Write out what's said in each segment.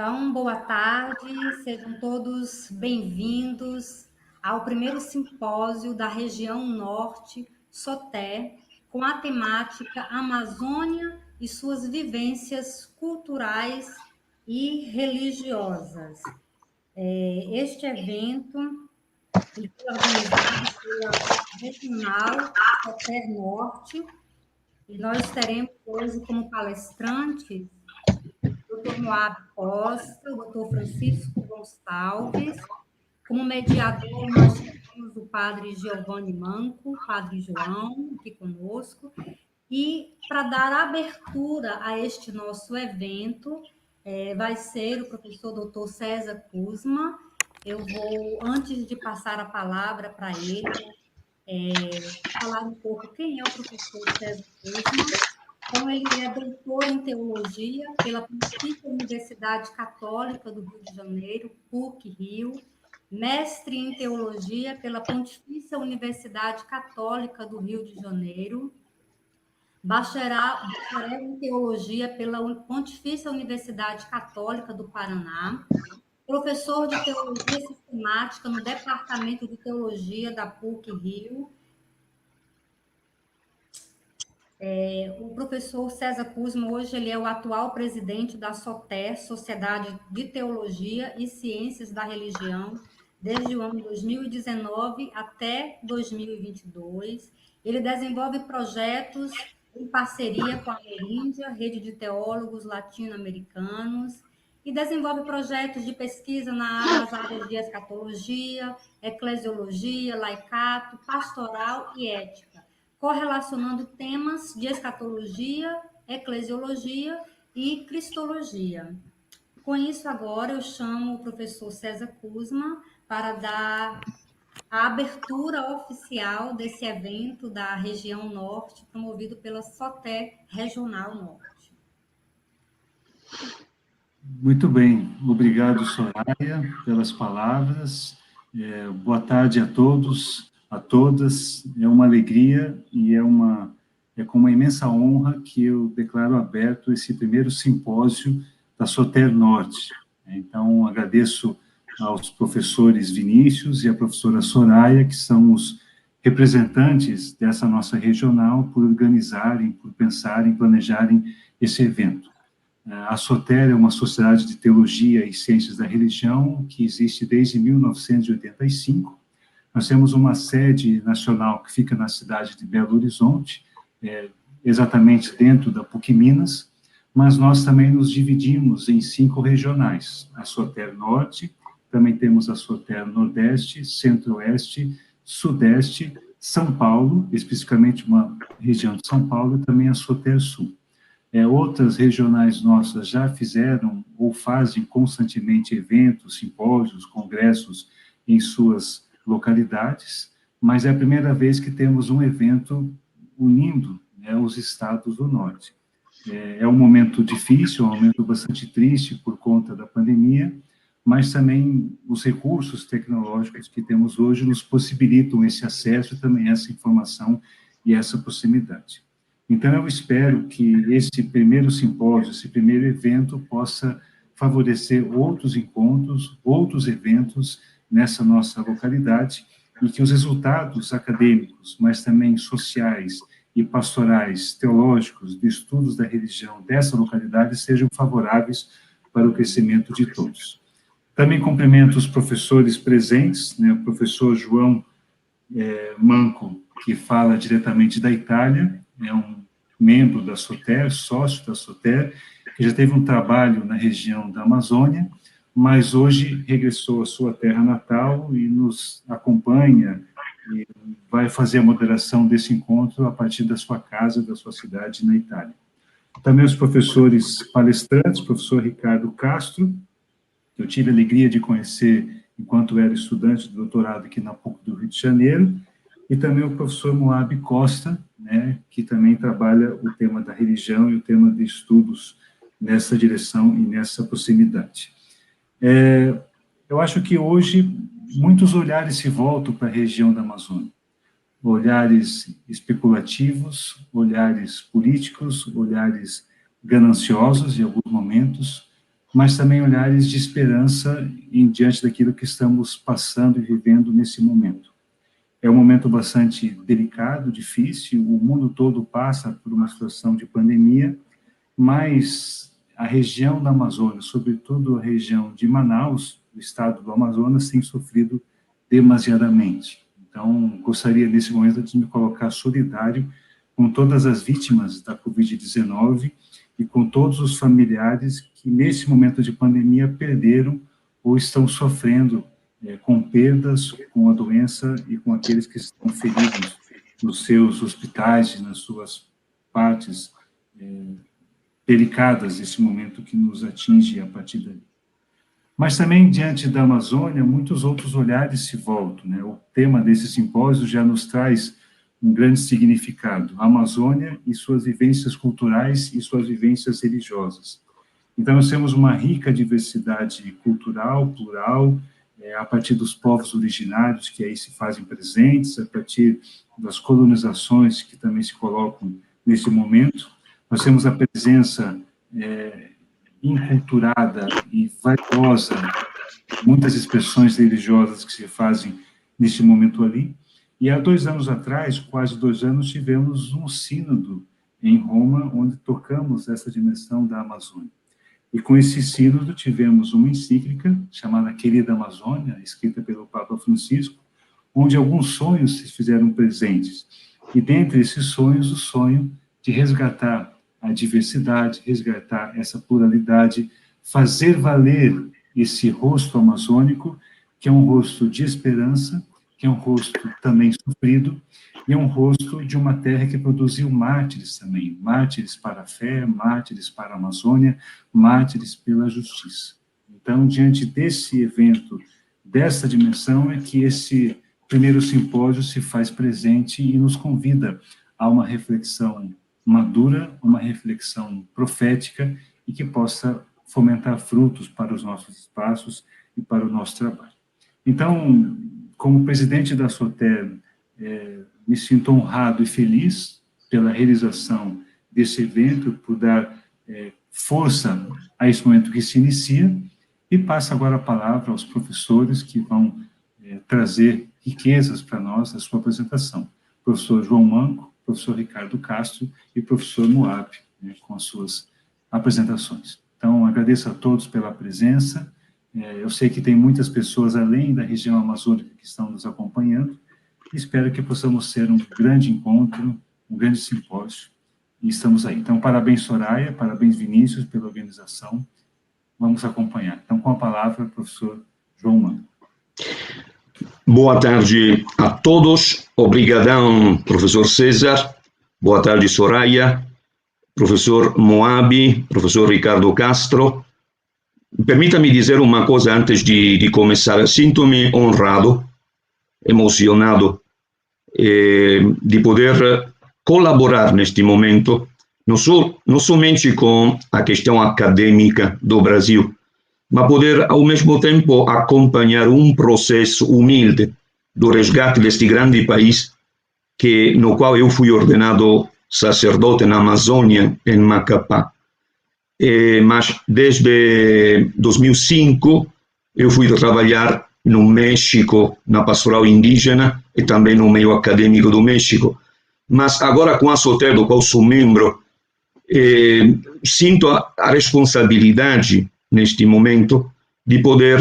Então, boa tarde, sejam todos bem-vindos ao primeiro simpósio da região Norte, SOTÉ, com a temática Amazônia e suas vivências culturais e religiosas. Este evento ele foi organizado pela Regional SOTÉ Norte e nós teremos hoje como palestrantes Dr. Moab Costa, o Dr. Francisco Gonçalves. Como mediador, nós temos o Padre Giovanni Manco, Padre João, aqui conosco. E para dar abertura a este nosso evento, vai ser o professor Dr. César Kuzma. Eu vou, antes de passar a palavra para ele, falar um pouco quem é o professor César Kuzma. Então, ele é doutor em teologia pela Pontifícia Universidade Católica do Rio de Janeiro, PUC-Rio, mestre em teologia pela Pontifícia Universidade Católica do Rio de Janeiro, bacharel em teologia pela Pontifícia Universidade Católica do Paraná, professor de teologia sistemática no Departamento de Teologia da PUC-Rio. O professor César Kuzma, hoje, ele é o atual presidente da SOTÉ, Sociedade de Teologia e Ciências da Religião, desde o ano 2019 até 2022. Ele desenvolve projetos em parceria com a Ameríndia, Rede de Teólogos Latino-Americanos, e desenvolve projetos de pesquisa nas áreas de escatologia, eclesiologia, laicato, pastoral e ética, correlacionando temas de escatologia, eclesiologia e cristologia. Com isso, agora eu chamo o professor César Kuzma para dar a abertura oficial desse evento da região Norte, promovido pela SOTÉ Regional Norte. Muito bem, obrigado, Soraya, pelas palavras. Boa tarde a todos, a todas. É uma alegria e é com uma imensa honra que eu declaro aberto esse primeiro simpósio da SOTÉ Norte. Então, agradeço aos professores Vinícius e a professora Soraya, que são os representantes dessa nossa regional, por organizarem, por pensarem, planejarem esse evento. A SOTÉ é uma sociedade de teologia e ciências da religião que existe desde 1985. Nós temos uma sede nacional que fica na cidade de Belo Horizonte, exatamente dentro da PUC Minas, mas nós também nos dividimos em 5 regionais. A SOTÉ Norte, também temos a SOTÉ Nordeste, Centro-Oeste, Sudeste, São Paulo, especificamente uma região de São Paulo, e também a SOTÉ Sul. Outras regionais nossas já fizeram ou fazem constantemente eventos, simpósios, congressos em suas localidades, mas é a primeira vez que temos um evento unindo, os estados do Norte. É um momento difícil, um momento bastante triste por conta da pandemia, mas também os recursos tecnológicos que temos hoje nos possibilitam esse acesso e também essa informação e essa proximidade. Então, eu espero que esse primeiro simpósio, esse primeiro evento, possa favorecer outros encontros, outros eventos nessa nossa localidade, e que os resultados acadêmicos, mas também sociais e pastorais, teológicos, de estudos da religião dessa localidade sejam favoráveis para o crescimento de todos. Também cumprimento os professores presentes, o professor João Manco, que fala diretamente da Itália, é um membro da SOTÉ, sócio da SOTÉ, que já teve um trabalho na região da Amazônia, mas hoje regressou à sua terra natal e nos acompanha e vai fazer a moderação desse encontro a partir da sua casa, da sua cidade na Itália. Também os professores palestrantes, professor Ricardo Castro, que eu tive a alegria de conhecer enquanto era estudante de doutorado aqui na PUC do Rio de Janeiro, e também o professor Moab Costa, que também trabalha o tema da religião e o tema de estudos nessa direção e nessa proximidade. Eu acho que hoje muitos olhares se voltam para a região da Amazônia, olhares especulativos, olhares políticos, olhares gananciosos em alguns momentos, mas também olhares de esperança diante daquilo que estamos passando e vivendo nesse momento. É um momento bastante delicado, difícil, o mundo todo passa por uma situação de pandemia, mas a região da Amazônia, sobretudo a região de Manaus, o estado do Amazonas, tem sofrido demasiadamente. Então, gostaria nesse momento de me colocar solidário com todas as vítimas da Covid-19 e com todos os familiares que, nesse momento de pandemia, perderam ou estão sofrendo com perdas, com a doença e com aqueles que estão feridos nos seus hospitais e nas suas partes delicadas, esse momento que nos atinge a partir daí. Mas também, diante da Amazônia, muitos outros olhares se voltam, né? O tema desse simpósio já nos traz um grande significado, a Amazônia e suas vivências culturais e suas vivências religiosas. Então, nós temos uma rica diversidade cultural, plural, a partir dos povos originários que aí se fazem presentes, a partir das colonizações que também se colocam nesse momento. Nós temos a presença inculturada e valiosa, muitas expressões religiosas que se fazem neste momento ali. E há 2 anos atrás, quase 2 anos, tivemos um sínodo em Roma, onde tocamos essa dimensão da Amazônia. E com esse sínodo tivemos uma encíclica chamada Querida Amazônia, escrita pelo Papa Francisco, onde alguns sonhos se fizeram presentes. E dentre esses sonhos, o sonho de resgatar a diversidade, resgatar essa pluralidade, fazer valer esse rosto amazônico, que é um rosto de esperança, que é um rosto também sofrido, e é um rosto de uma terra que produziu mártires também, mártires para a fé, mártires para a Amazônia, mártires pela justiça. Então, diante desse evento, dessa dimensão, é que esse primeiro simpósio se faz presente e nos convida a uma reflexão madura, uma reflexão profética e que possa fomentar frutos para os nossos espaços e para o nosso trabalho. Então, como presidente da SOTER, me sinto honrado e feliz pela realização desse evento, por dar força a esse momento que se inicia, e passo agora a palavra aos professores que vão trazer riquezas para nós na sua apresentação. Professor João Manco, professor Ricardo Castro e professor Moab, com as suas apresentações. Então, agradeço a todos pela presença. Eu sei que tem muitas pessoas além da região amazônica que estão nos acompanhando, e espero que possamos ter um grande encontro, um grande simpósio, e estamos aí. Então, parabéns, Soraya, parabéns, Vinícius, pela organização. Vamos acompanhar. Então, com a palavra, professor João Manco. Boa tarde a todos. Obrigadão, professor César. Boa tarde, Soraya, professor Moabi, professor Ricardo Castro. Permita-me dizer uma coisa antes de começar. Sinto-me honrado, emocionado de poder colaborar neste momento, não somente com a questão acadêmica do Brasil, mas poder, ao mesmo tempo, acompanhar um processo humilde do resgate deste grande país, no qual eu fui ordenado sacerdote na Amazônia, em Macapá. Mas desde 2005 eu fui trabalhar no México, na pastoral indígena e também no meio acadêmico do México. Mas agora, com a SOTER, do qual sou membro, sinto a responsabilidade, neste momento, de poder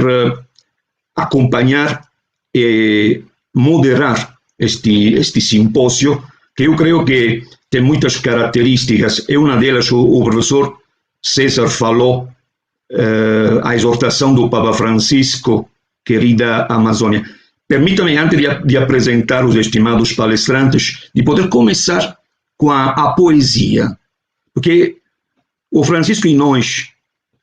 acompanhar e moderar este simpósio, que eu creio que tem muitas características, e uma delas o professor César falou, a exortação do Papa Francisco, querida Amazônia. Permita-me, antes de apresentar os estimados palestrantes, de poder começar com a poesia, porque o Francisco e nós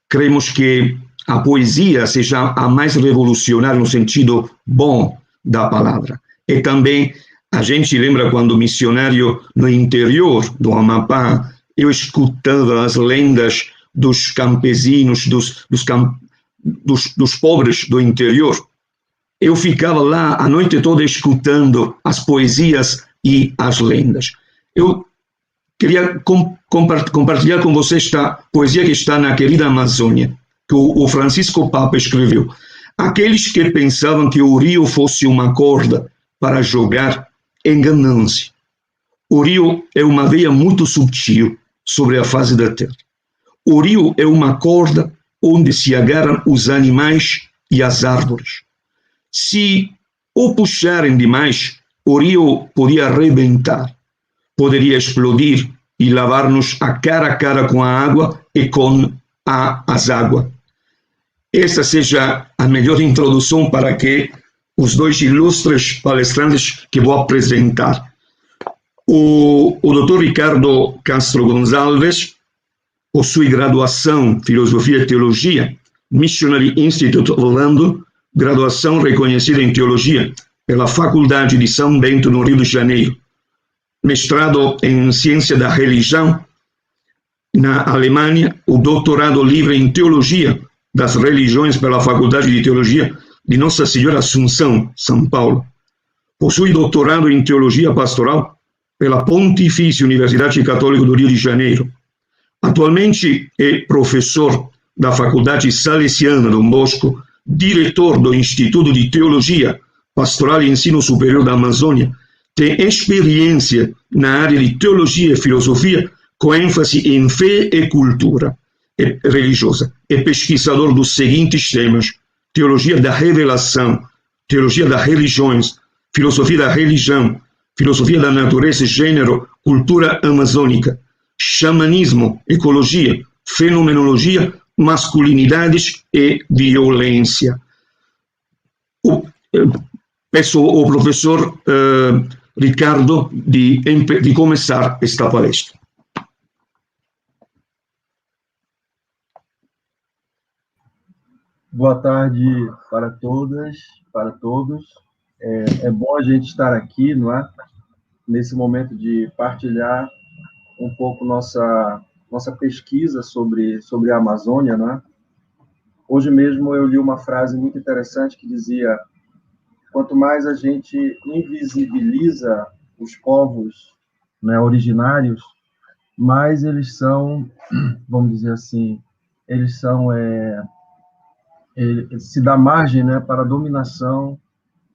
cremos que a poesia seja a mais revolucionária no sentido bom da palavra. E também a gente lembra quando missionário no interior do Amapá, eu escutava as lendas dos campesinos, dos pobres do interior. Eu ficava lá a noite toda escutando as poesias e as lendas. Eu queria compartilhar com você esta poesia que está na Querida Amazônia, que o Francisco Papa escreveu. Aqueles que pensavam que o rio fosse uma corda para jogar, enganam-se. O rio é uma veia muito sutil sobre a face da terra. O rio é uma corda onde se agarram os animais e as árvores. Se o puxarem demais, o rio podia arrebentar, poderia explodir e lavar-nos a cara com a água e com as águas. Esta seja a melhor introdução para que os dois ilustres palestrantes que vou apresentar. O Dr. Ricardo Castro Gonçalves possui graduação em Filosofia e Teologia, Missionary Institute Orlando, graduação reconhecida em Teologia pela Faculdade de São Bento, no Rio de Janeiro, mestrado em Ciência da Religião na Alemanha, o doutorado livre em Teologia das Religiões pela Faculdade de Teologia de Nossa Senhora Assunção, São Paulo. Possui doutorado em Teologia Pastoral pela Pontifícia Universidade Católica do Rio de Janeiro. Atualmente é professor da Faculdade Salesiana Dom Bosco, diretor do Instituto de Teologia Pastoral e Ensino Superior da Amazônia, tem experiência na área de Teologia e Filosofia, com ênfase em fé e cultura religiosa. É pesquisador dos seguintes temas: Teologia da Revelação, Teologia das Religiões, Filosofia da Religião, Filosofia da Natureza e Gênero, Cultura Amazônica, Xamanismo, Ecologia, Fenomenologia, Masculinidades e Violência. Peço ao professor Ricardo de começar esta palestra. Boa tarde para todas, para todos. É bom a gente estar aqui, não é? Nesse momento de partilhar um pouco nossa pesquisa sobre a Amazônia, não é? Hoje mesmo eu li uma frase muito interessante que dizia: quanto mais a gente invisibiliza os povos, né, originários, mais eles são, vamos dizer assim, eles se dá margem, né, para a dominação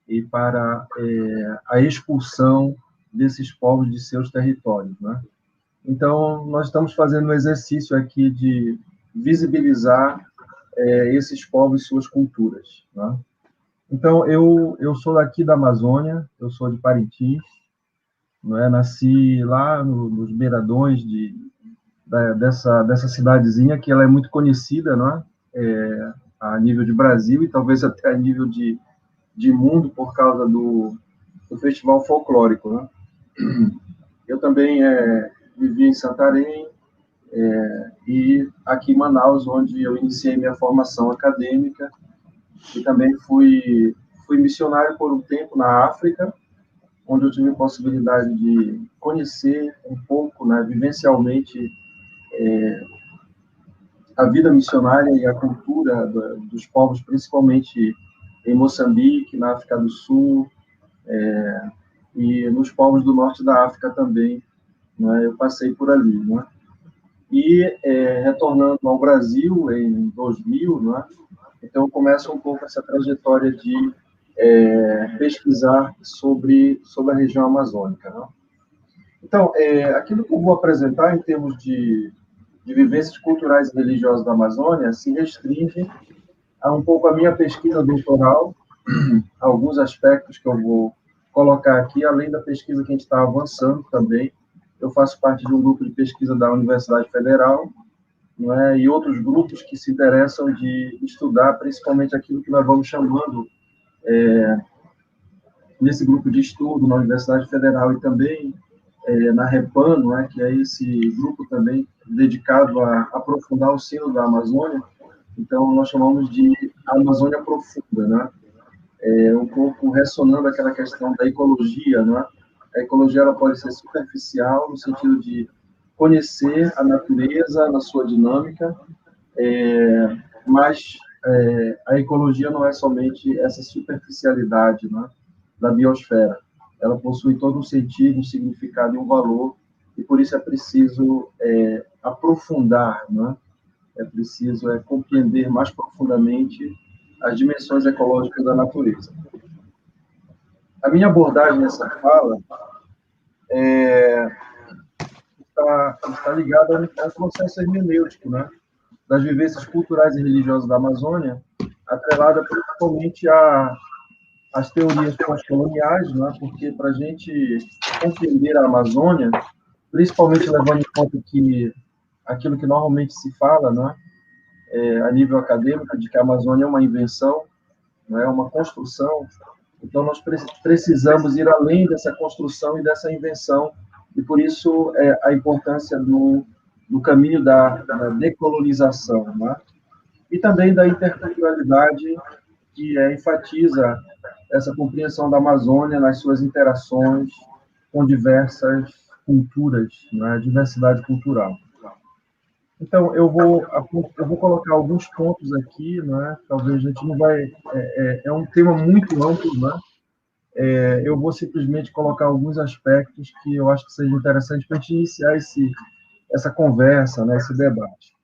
e para a expulsão desses povos de seus territórios, né? Então, nós estamos fazendo um exercício aqui de visibilizar esses povos e suas culturas, né? Então, eu sou daqui da Amazônia, eu sou de Parintins, não é? Nasci lá nos beiradões dessa cidadezinha, que ela é muito conhecida, não é? A nível de Brasil e talvez até a nível de mundo, por causa do festival folclórico, né? Eu também vivi em Santarém e aqui em Manaus, onde eu iniciei minha formação acadêmica, e também fui missionário por um tempo na África, onde eu tive a possibilidade de conhecer um pouco, né, vivencialmente, a vida missionária e a cultura dos povos, principalmente em Moçambique, na África do Sul, e nos povos do norte da África também, né, eu passei por ali, né? E retornando ao Brasil em 2000, né, então eu começo um pouco essa trajetória de pesquisar sobre a região amazônica, né? Então, aquilo que eu vou apresentar em termos de vivências culturais e religiosas da Amazônia se restringe a um pouco a minha pesquisa doutoral, alguns aspectos que eu vou colocar aqui, além da pesquisa que a gente está avançando também. Eu faço parte de um grupo de pesquisa da Universidade Federal, não é? E outros grupos que se interessam de estudar principalmente aquilo que nós vamos chamando, nesse grupo de estudo na Universidade Federal e também na REPAN, não é? Que é esse grupo também dedicado a aprofundar o sino da Amazônia. Então, nós chamamos de Amazônia Profunda, né? Um pouco ressonando aquela questão da ecologia, não é? A ecologia ela pode ser superficial, no sentido de conhecer a natureza na sua dinâmica, mas a ecologia não é somente essa superficialidade, né, da biosfera. Ela possui todo um sentido, um significado e um valor, e por isso é preciso aprofundar, né, é preciso compreender mais profundamente as dimensões ecológicas da natureza. A minha abordagem nessa fala está ligada a um processo hermenêutico, né, das vivências culturais e religiosas da Amazônia, atrelada principalmente às teorias pós-coloniais, né, porque para a gente compreender a Amazônia, principalmente levando em conta que aquilo que normalmente se fala, né, a nível acadêmico, de que a Amazônia é uma invenção, né, uma construção. Então, nós precisamos ir além dessa construção e dessa invenção, e por isso a importância do caminho da decolonização, né? E também da interculturalidade, que enfatiza essa compreensão da Amazônia nas suas interações com diversas culturas, né? Diversidade cultural. Então, eu vou colocar alguns pontos aqui, né? Talvez a gente não vai... É um tema muito amplo, né? Eu vou simplesmente colocar alguns aspectos que eu acho que seja interessante para a gente iniciar essa conversa, né? Esse debate.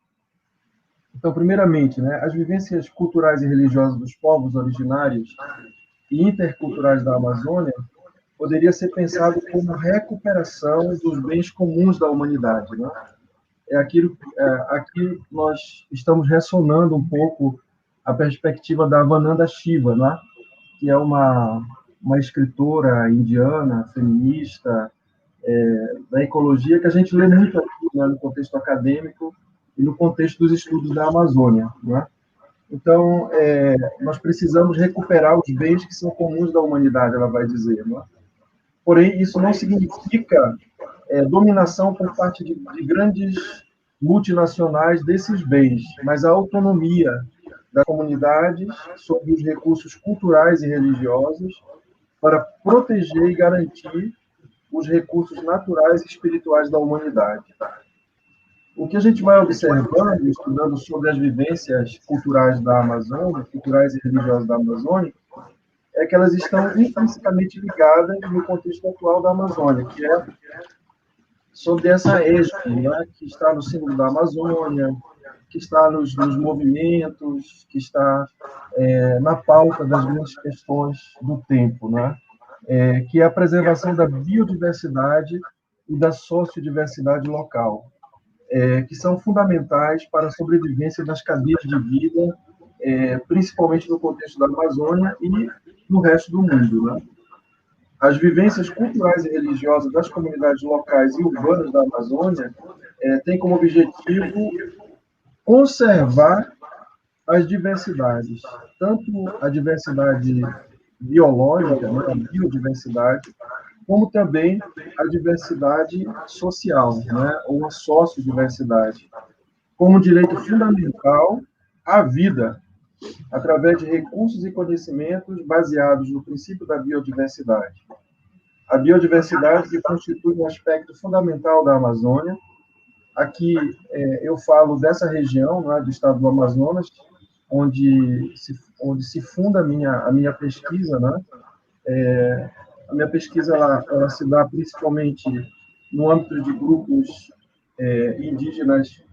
Então, primeiramente, né? As vivências culturais e religiosas dos povos originários e interculturais da Amazônia poderia ser pensado como recuperação dos bens comuns da humanidade, né? Aqui nós estamos ressonando um pouco a perspectiva da Vananda Shiva, né? Que é uma escritora indiana, feminista, da ecologia, que a gente lê muito aqui, né, no contexto acadêmico e no contexto dos estudos da Amazônia, né? Então, nós precisamos recuperar os bens que são comuns da humanidade, ela vai dizer, né? Porém, isso não significa dominação por parte de grandes multinacionais desses bens, mas a autonomia das comunidades sobre os recursos culturais e religiosos para proteger e garantir os recursos naturais e espirituais da humanidade. O que a gente vai observando, estudando sobre as vivências culturais da Amazônia, culturais e religiosas da Amazônia, é que elas estão intrinsecamente ligadas no contexto atual da Amazônia, que é sobre essa êxito, né, que está no símbolo da Amazônia, que está nos movimentos, que está na pauta das grandes questões do tempo, né? Que é a preservação da biodiversidade e da sociodiversidade local, que são fundamentais para a sobrevivência das cadeias de vida, principalmente no contexto da Amazônia e no resto do mundo, né? As vivências culturais e religiosas das comunidades locais e urbanas da Amazônia têm como objetivo conservar as diversidades, tanto a diversidade biológica, né, a biodiversidade, como também a diversidade social, né, ou a sociodiversidade, como um direito fundamental à vida, através de recursos e conhecimentos baseados no princípio da biodiversidade. A biodiversidade que constitui um aspecto fundamental da Amazônia. Aqui eu falo dessa região, né, do estado do Amazonas, onde se funda a minha pesquisa, né? A minha pesquisa ela se dá principalmente no âmbito de grupos indígenas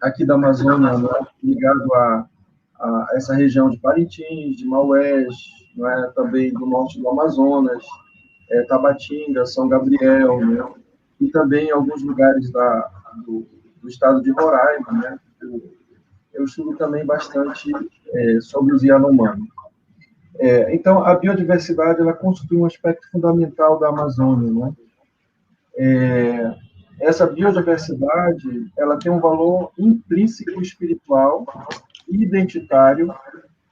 aqui da Amazônia, né, ligado a essa região de Parintins, de Maués, né, também do norte do Amazonas, Tabatinga, São Gabriel, né, e também alguns lugares do estado de Roraima, né. Eu estudo também bastante sobre os Yanomami. Então, a biodiversidade ela constitui um aspecto fundamental da Amazônia, né. Essa biodiversidade ela tem um valor intrínseco espiritual, identitário,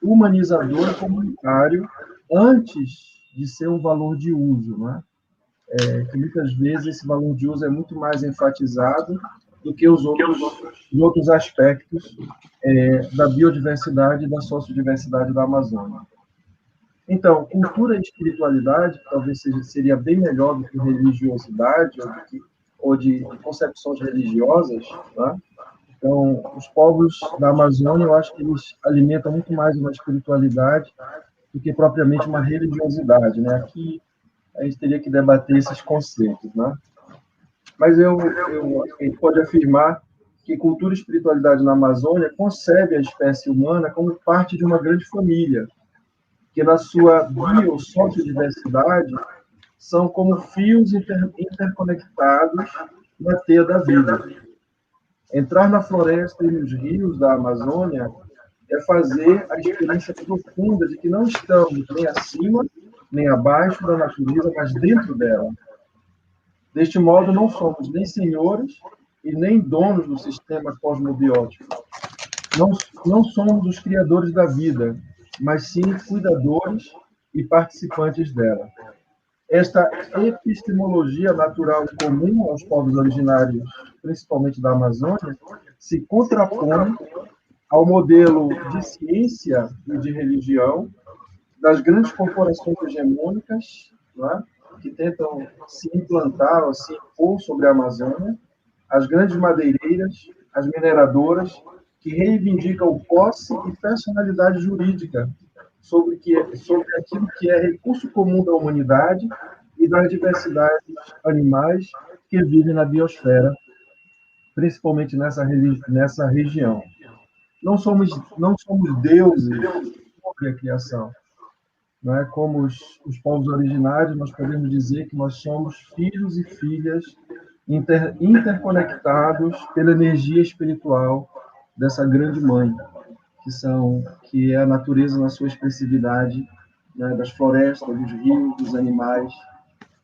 humanizador e comunitário, antes de ser um valor de uso, né? Que muitas vezes esse valor de uso é muito mais enfatizado do que os outros aspectos da biodiversidade e da sociodiversidade da Amazônia. Então, cultura e espiritualidade, que talvez seria bem melhor do que religiosidade ou de concepções religiosas, né? Então, os povos da Amazônia, eu acho que eles alimentam muito mais uma espiritualidade do que propriamente uma religiosidade, né? Aqui a gente teria que debater esses conceitos, né? Mas a gente pode afirmar que cultura e espiritualidade na Amazônia concebe a espécie humana como parte de uma grande família, que na sua biosociodiversidade são como fios interconectados na teia da vida. Entrar na floresta e nos rios da Amazônia é fazer a experiência profunda de que não estamos nem acima, nem abaixo da natureza, mas dentro dela. Deste modo, não somos nem senhores e nem donos do sistema cosmobiótico. Não somos os criadores da vida, mas sim cuidadores e participantes dela. Esta epistemologia natural comum aos povos originários, principalmente da Amazônia, se contrapõe ao modelo de ciência e de religião das grandes corporações hegemônicas, né, que tentam se implantar ou se impor sobre a Amazônia, as grandes madeireiras, as mineradoras, que reivindicam o posse e personalidade jurídica sobre aquilo que é recurso comum da humanidade e das diversidades animais que vivem na biosfera, principalmente nessa região. Não somos deuses sobre a criação. Não é? Como os povos originários, nós podemos dizer que nós somos filhos e filhas interconectados pela energia espiritual dessa grande mãe, que é a natureza na sua expressividade, né, das florestas, dos rios, dos animais,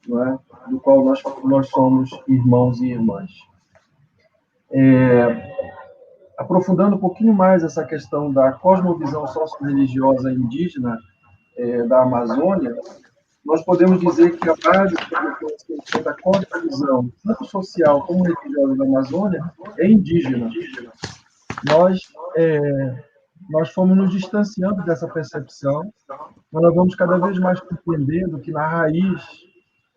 não é? Do qual nós somos irmãos e irmãs. Aprofundando um pouquinho mais essa questão da cosmovisão socio-religiosa indígena da Amazônia, nós podemos dizer que a base da cosmovisão, tanto social como religiosa da Amazônia, é indígena. Nós fomos nos distanciando dessa percepção, mas nós vamos cada vez mais compreendendo que na raiz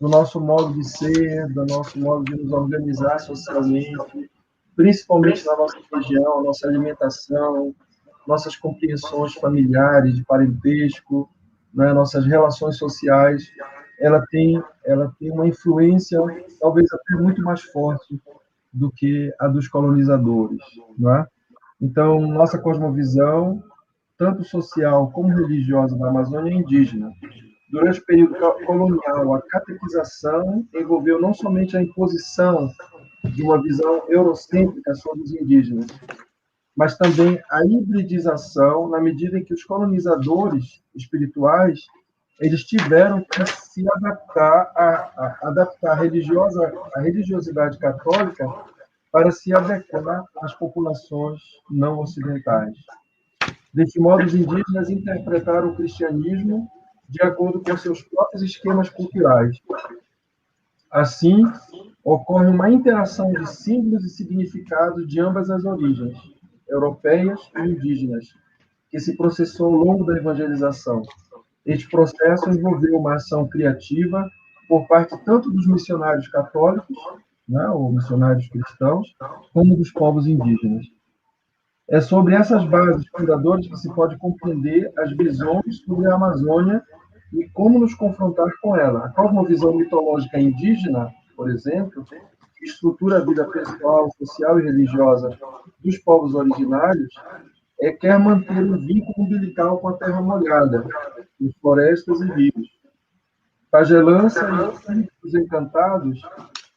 do nosso modo de ser, do nosso modo de nos organizar socialmente, principalmente na nossa região, nossa alimentação, nossas compreensões familiares, de parentesco, né, nossas relações sociais, ela tem uma influência talvez até muito mais forte do que a dos colonizadores, não é? Então, nossa cosmovisão, tanto social como religiosa da Amazônia, é indígena. Durante o período colonial, a catequização envolveu não somente a imposição de uma visão eurocêntrica sobre os indígenas, mas também a hibridização, na medida em que os colonizadores espirituais eles tiveram que se adaptar a religiosidade católica para se adequar às populações não ocidentais. Desse modo, os indígenas interpretaram o cristianismo de acordo com seus próprios esquemas culturais. Assim, ocorre uma interação de símbolos e significados de ambas as origens, europeias e indígenas, que se processou ao longo da evangelização. Este processo envolveu uma ação criativa por parte tanto dos missionários católicos, né, ou missionários cristãos, como dos povos indígenas. É sobre essas bases fundadoras que se pode compreender as visões sobre a Amazônia e como nos confrontar com ela. A cosmovisão mitológica indígena, por exemplo, que estrutura a vida pessoal, social e religiosa dos povos originários, quer manter um vínculo umbilical com a terra molhada, com florestas e rios. Pagelança e espíritos encantados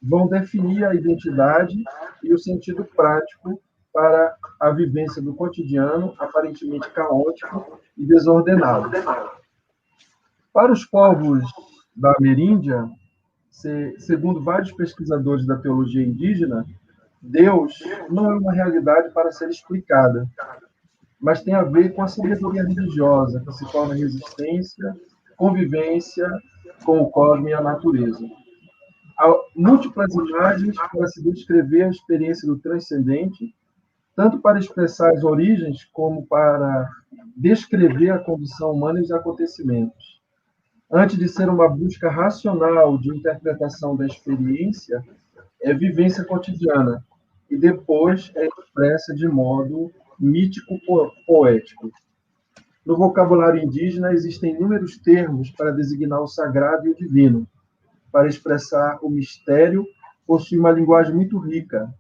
vão definir a identidade e o sentido prático para a vivência do cotidiano, aparentemente caótico e desordenado. Para os povos da Ameríndia, segundo vários pesquisadores da teologia indígena, Deus não é uma realidade para ser explicada, mas tem a ver com a sabedoria religiosa, que se torna resistência, convivência com o cosmos e a natureza. Há múltiplas imagens para se descrever a experiência do transcendente, tanto para expressar as origens, como para descrever a condição humana e os acontecimentos. Antes de ser uma busca racional de interpretação da experiência, é vivência cotidiana, e depois é expressa de modo mítico-poético. No vocabulário indígena, existem inúmeros termos para designar o sagrado e o divino. Para expressar o mistério, possui uma linguagem muito rica,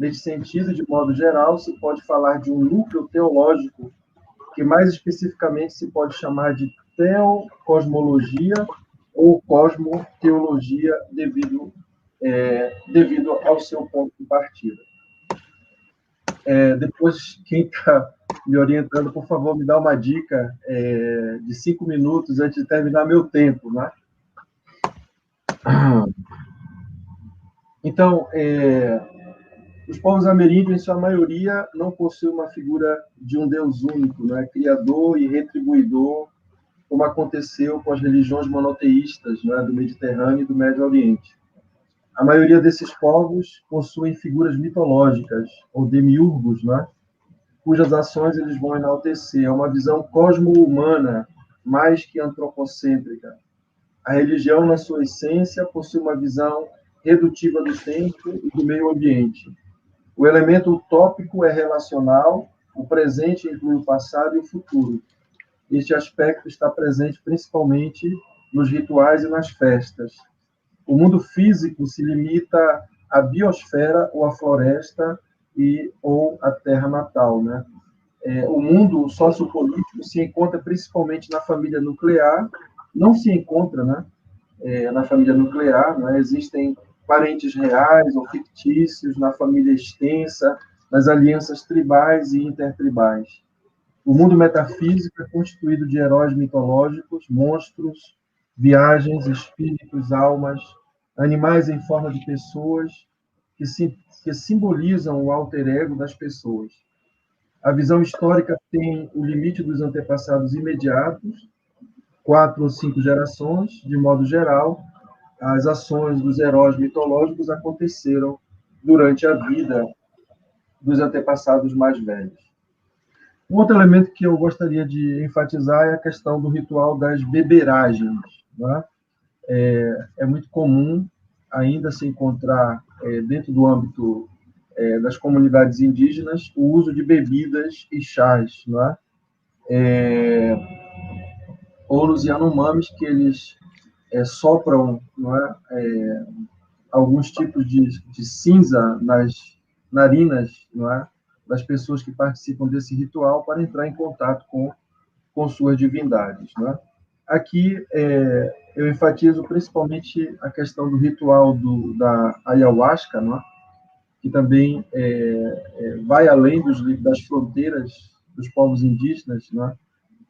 Nesse sentido, de modo geral, se pode falar de um núcleo teológico que mais especificamente se pode chamar de teocosmologia ou cosmoteologia devido ao seu ponto de partida. Depois, quem está me orientando, por favor, me dá uma dica de 5 minutos antes de terminar meu tempo, né? Então, os povos ameríndios, em sua maioria, não possuem uma figura de um Deus único, né? Criador e retribuidor, como aconteceu com as religiões monoteístas, né? Do Mediterrâneo e do Médio Oriente. A maioria desses povos possuem figuras mitológicas, ou demiurgos, né? Cujas ações eles vão enaltecer. É uma visão cosmo-humana, mais que antropocêntrica. A religião, na sua essência, possui uma visão redutiva do tempo e do meio ambiente. O elemento utópico é relacional, o presente inclui o passado e o futuro. Este aspecto está presente principalmente nos rituais e nas festas. O mundo físico se limita à biosfera ou à floresta ou à terra natal, né? O mundo sociopolítico se encontra principalmente na família nuclear, não se encontra, né? Na família nuclear, né? Existem parentes reais ou fictícios na família extensa, nas alianças tribais e intertribais. O mundo metafísico é constituído de heróis mitológicos, monstros, viagens, espíritos, almas, animais em forma de pessoas que simbolizam o alter ego das pessoas. A visão histórica tem o limite dos antepassados imediatos, 4 ou 5 gerações, de modo geral. As ações dos heróis mitológicos aconteceram durante a vida dos antepassados mais velhos. Um outro elemento que eu gostaria de enfatizar é a questão do ritual das beberagens, né? É muito comum ainda se encontrar, dentro do âmbito das comunidades indígenas, o uso de bebidas e chás, né? Ou nos Yanomamis, que eles sopram, não é? Alguns tipos de cinza nas narinas, não é? Das pessoas que participam desse ritual para entrar em contato com suas divindades, não é? Aqui eu enfatizo principalmente a questão do ritual da ayahuasca, não é? Que também vai além das fronteiras dos povos indígenas, não é?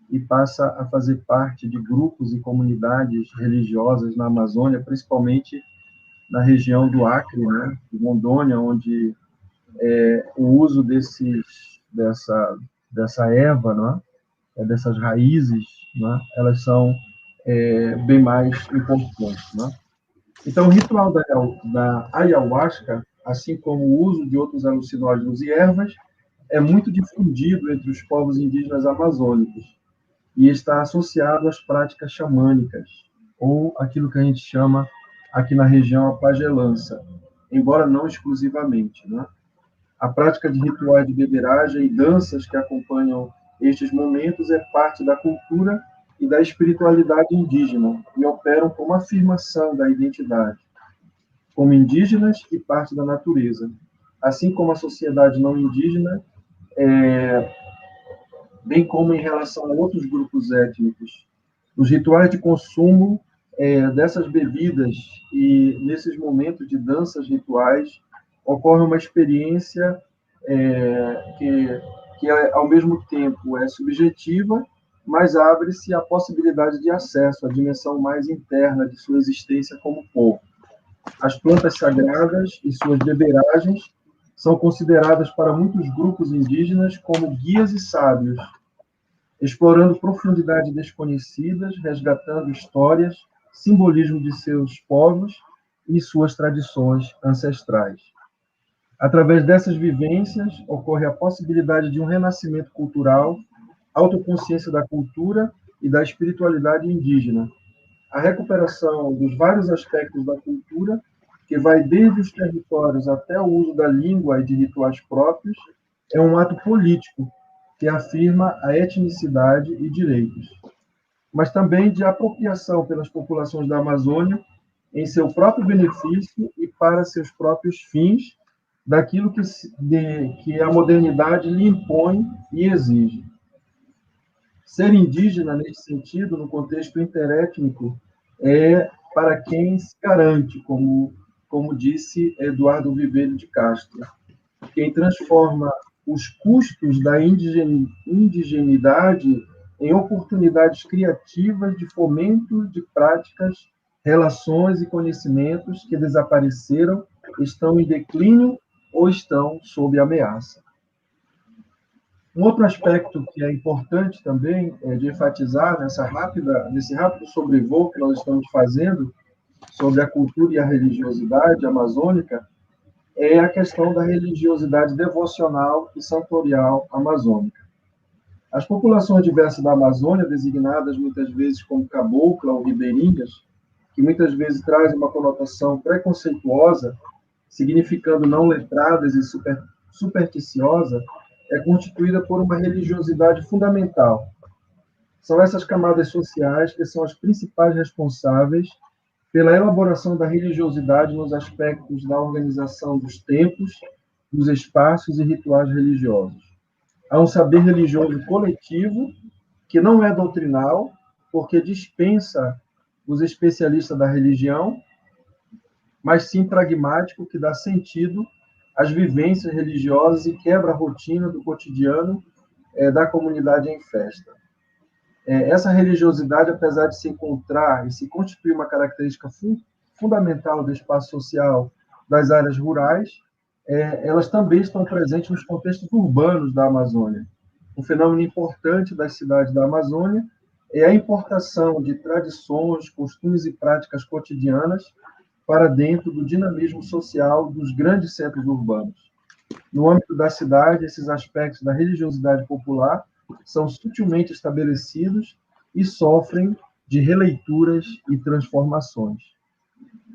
E passa a fazer parte de grupos e comunidades religiosas na Amazônia, principalmente na região do Acre, né, de Rondônia, onde o uso dessa erva, não é? Dessas raízes, não é? Elas são bem mais importantes. Não é? Então, o ritual da ayahuasca, assim como o uso de outros alucinógenos e ervas, é muito difundido entre os povos indígenas amazônicos e está associado às práticas xamânicas, ou aquilo que a gente chama aqui na região a pagelança, embora não exclusivamente, né? A prática de rituais de beberagem e danças que acompanham estes momentos é parte da cultura e da espiritualidade indígena e operam como afirmação da identidade, como indígenas e parte da natureza, assim como a sociedade não indígena, bem como em relação a outros grupos étnicos. Os rituais de consumo dessas bebidas e nesses momentos de danças rituais ocorre uma experiência que ao mesmo tempo é subjetiva, mas abre-se a possibilidade de acesso à dimensão mais interna de sua existência como povo. As plantas sagradas e suas beberagens são consideradas para muitos grupos indígenas como guias e sábios, explorando profundidades desconhecidas, resgatando histórias, simbolismo de seus povos e suas tradições ancestrais. Através dessas vivências, ocorre a possibilidade de um renascimento cultural, autoconsciência da cultura e da espiritualidade indígena, a recuperação dos vários aspectos da cultura, que vai desde os territórios até o uso da língua e de rituais próprios, é um ato político que afirma a etnicidade e direitos, mas também de apropriação pelas populações da Amazônia em seu próprio benefício e para seus próprios fins, daquilo que a modernidade lhe impõe e exige. Ser indígena, nesse sentido, no contexto interétnico, é para quem se garante, como disse Eduardo Viveiro de Castro, quem transforma os custos da indigenidade em oportunidades criativas de fomento de práticas, relações e conhecimentos que desapareceram, estão em declínio ou estão sob ameaça. Um outro aspecto que é importante também de enfatizar nesse rápido sobrevoo que nós estamos fazendo sobre a cultura e a religiosidade amazônica é a questão da religiosidade devocional e santorial amazônica. As populações diversas da Amazônia, designadas muitas vezes como cabocla ou ribeirinhas, que muitas vezes trazem uma conotação preconceituosa, significando não letradas e supersticiosa, é constituída por uma religiosidade fundamental. São essas camadas sociais que são as principais responsáveis pela elaboração da religiosidade nos aspectos da organização dos templos, dos espaços e rituais religiosos. Há um saber religioso coletivo, que não é doutrinal, porque dispensa os especialistas da religião, mas sim pragmático, que dá sentido às vivências religiosas e quebra a rotina do cotidiano da comunidade em festa. Essa religiosidade, apesar de se encontrar e se constituir uma característica fundamental do espaço social das áreas rurais, elas também estão presentes nos contextos urbanos da Amazônia. Um fenômeno importante das cidades da Amazônia é a importação de tradições, costumes e práticas cotidianas para dentro do dinamismo social dos grandes centros urbanos. No âmbito da cidade, esses aspectos da religiosidade popular são sutilmente estabelecidos e sofrem de releituras e transformações.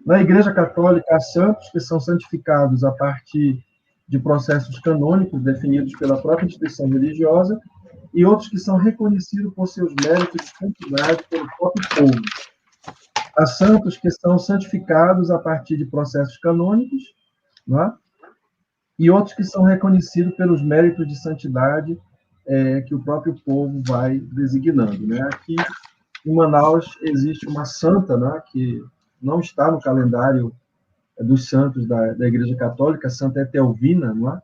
Na Igreja Católica, há santos que são santificados a partir de processos canônicos definidos pela própria instituição religiosa e outros que são reconhecidos por seus méritos de santidade pelo próprio povo. Há santos que são santificados a partir de processos canônicos, não é? E outros que são reconhecidos pelos méritos de santidade que o próprio povo vai designando, né? Aqui em Manaus existe uma santa, né, que não está no calendário dos santos da Igreja Católica, Santa Etelvina, não é?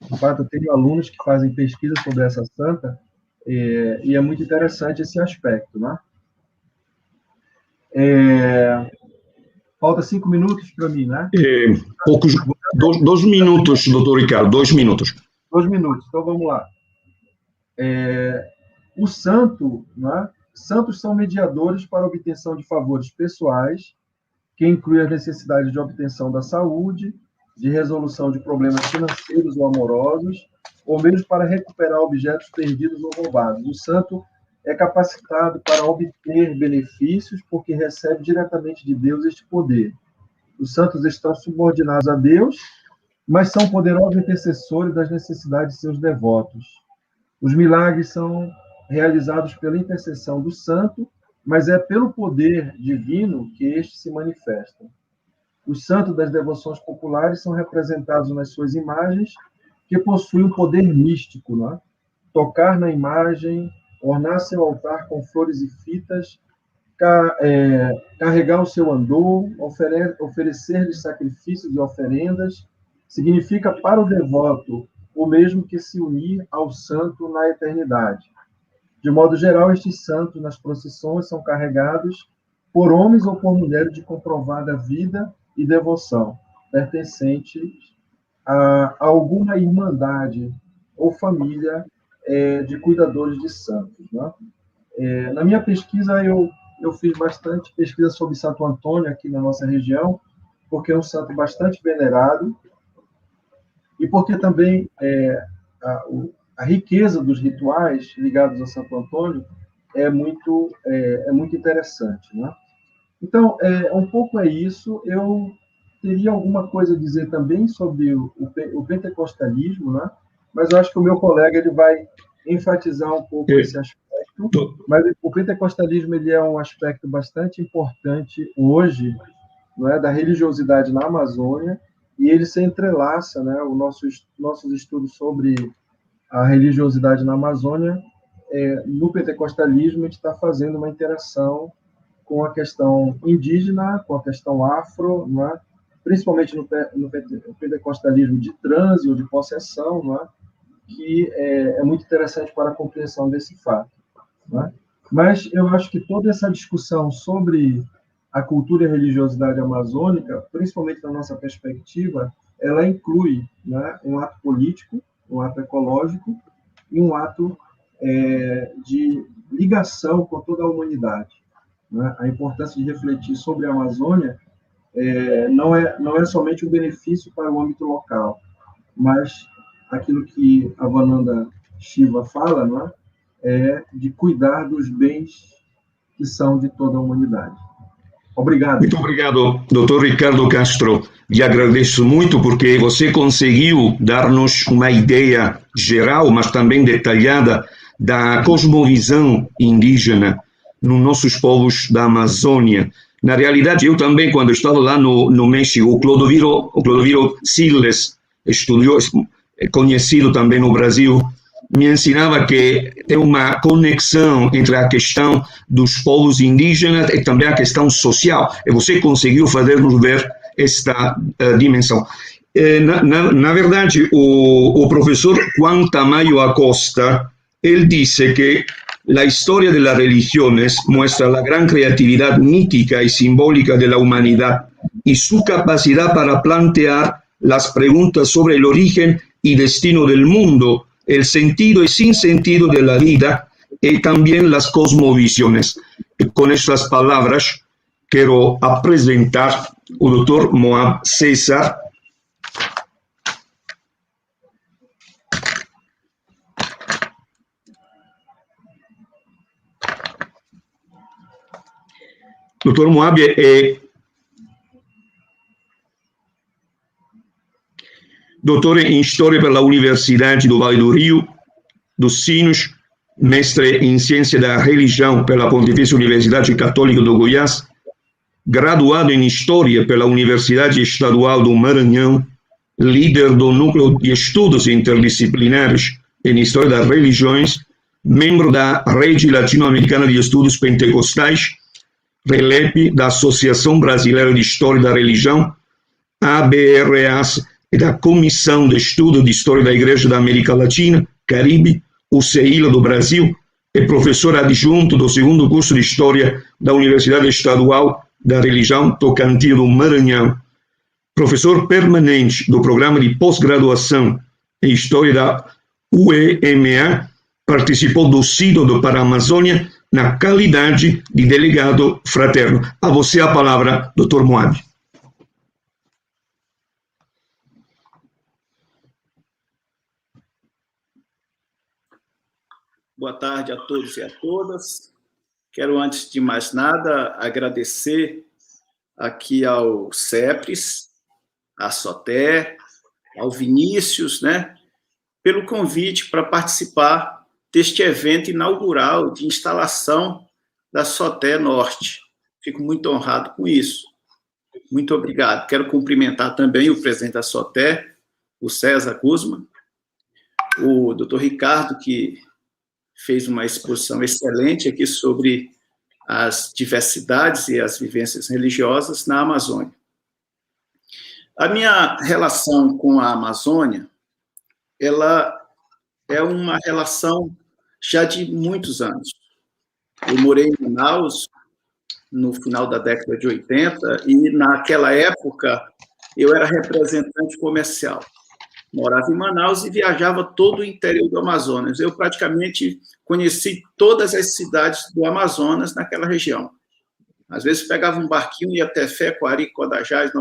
De fato, eu tenho alunos que fazem pesquisa sobre essa santa e é muito interessante esse aspecto, né? Falta 5 minutos para mim, né? Poucos, 2 minutos, doutor Ricardo, 2 minutos. 2 minutos, então vamos lá. O santo, né? Santos são mediadores para a obtenção de favores pessoais, que inclui as necessidades de obtenção da saúde, de resolução de problemas financeiros ou amorosos, ou mesmo para recuperar objetos perdidos ou roubados. O santo é capacitado para obter benefícios porque recebe diretamente de Deus este poder. Os santos estão subordinados a Deus, mas são poderosos intercessores das necessidades de seus devotos. Os milagres são realizados pela intercessão do santo, mas é pelo poder divino que este se manifesta. Os santos das devoções populares são representados nas suas imagens, que possuem um poder místico, né? Tocar na imagem, ornar seu altar com flores e fitas, carregar o seu andor, oferecer-lhes sacrifícios e oferendas, significa para o devoto o mesmo que se unir ao santo na eternidade. De modo geral, estes santos nas procissões são carregados por homens ou por mulheres de comprovada vida e devoção, pertencentes a alguma irmandade ou família de cuidadores de santos, né? Na minha pesquisa, eu fiz bastante pesquisa sobre Santo Antônio aqui na nossa região, porque é um santo bastante venerado e porque também a riqueza dos rituais ligados a Santo Antônio é muito interessante, né? Então, um pouco é isso. Eu teria alguma coisa a dizer também sobre o pentecostalismo, né? Mas eu acho que o meu colega ele vai enfatizar um pouco esse aspecto. Mas o pentecostalismo ele é um aspecto bastante importante hoje, não é, da religiosidade na Amazônia e ele se entrelaça, né, nossos estudos sobre a religiosidade na Amazônia. No pentecostalismo, a gente está fazendo uma interação com a questão indígena, com a questão afro, não é? Principalmente no pentecostalismo de transe ou de possessão, não é? Que é muito interessante para a compreensão desse fato. Não é? Mas eu acho que toda essa discussão sobre a cultura e a religiosidade amazônica, principalmente na nossa perspectiva, ela inclui, né, um ato político, um ato ecológico e um ato de ligação com toda a humanidade. Né? A importância de refletir sobre a Amazônia não é somente um benefício para o âmbito local, mas aquilo que a Vananda Shiva fala, né, é de cuidar dos bens que são de toda a humanidade. Obrigado. Muito obrigado, Dr. Ricardo Castro. Lhe agradeço muito porque você conseguiu dar-nos uma ideia geral, mas também detalhada da cosmovisão indígena nos nossos povos da Amazônia. Na realidade, eu também, quando estava lá no México, o Clodoviro Siles, conhecido também no Brasil, me ensinava que tem uma conexão entre a questão dos povos indígenas e também a questão social. E você conseguiu fazer-nos ver esta dimensão. Na verdade, o professor Juan Tamayo Acosta, él dice que la historia de las religiones muestra la gran creatividad mítica y simbólica de la humanidad y su capacidad para plantear las preguntas sobre el origen y destino del mundo, el sentido y sinsentido de la vida y también las cosmovisiones. Con estas palabras quiero presentar al doctor Moab César. Doutor Moab é doutor em História pela Universidade do Vale do Rio dos Sinos, mestre em Ciência da Religião pela Pontifícia Universidade Católica do Goiás, graduado em História pela Universidade Estadual do Maranhão, líder do Núcleo de Estudos Interdisciplinares em História das Religiões, membro da Rede Latino-Americana de Estudos Pentecostais, RELEP, da Associação Brasileira de História da Religião, ABRAS, e da Comissão de Estudo de História da Igreja da América Latina, Caribe, UCILA do Brasil, é professor adjunto do segundo curso de História da Universidade Estadual da Religião Tocantins do Maranhão, professor permanente do Programa de Pós-Graduação em História da UEMA, participou do Sínodo para a Amazônia na qualidade de delegado fraterno. A você a palavra, Dr. Moab. Boa tarde a todos e a todas. Quero, antes de mais nada, agradecer aqui ao CEPRES, à SOTÉ, ao Vinícius, né, pelo convite para participar deste evento inaugural de instalação da SOTÉ Norte. Fico muito honrado com isso. Muito obrigado. Quero cumprimentar também o presidente da SOTÉ, o César Guzman, o doutor Ricardo, que fez uma exposição excelente aqui sobre as diversidades e as vivências religiosas na Amazônia. A minha relação com a Amazônia, ela é uma relação já de muitos anos. Eu morei em Manaus no final da década de 80 e, naquela época, eu era representante comercial. Morava em Manaus e viajava todo o interior do Amazonas. Eu praticamente conheci todas as cidades do Amazonas naquela região. Às vezes pegava um barquinho, ia até Fé, Coari, Codajás,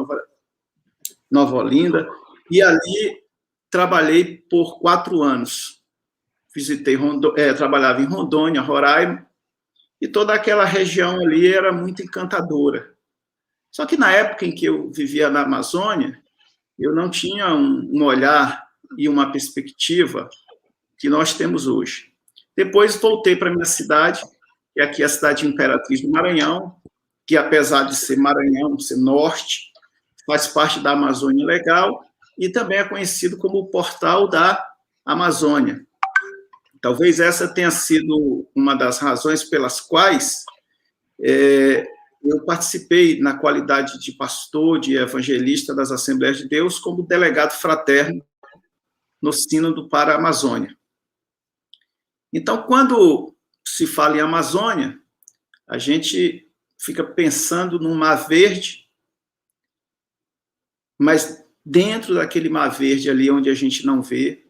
Nova Olinda, e ali trabalhei por 4 anos. Trabalhava em Rondônia, Roraima, e toda aquela região ali era muito encantadora. Só que na época em que eu vivia na Amazônia, eu não tinha um olhar e uma perspectiva que nós temos hoje. Depois voltei para a minha cidade, que aqui é a cidade de Imperatriz do Maranhão, que apesar de ser Maranhão, ser norte, faz parte da Amazônia Legal e também é conhecido como o Portal da Amazônia. Talvez essa tenha sido uma das razões pelas quais eu participei, na qualidade de pastor, de evangelista das Assembleias de Deus, como delegado fraterno no Sínodo para a Amazônia. Então, quando se fala em Amazônia, a gente fica pensando num mar verde, mas dentro daquele mar verde ali onde a gente não vê,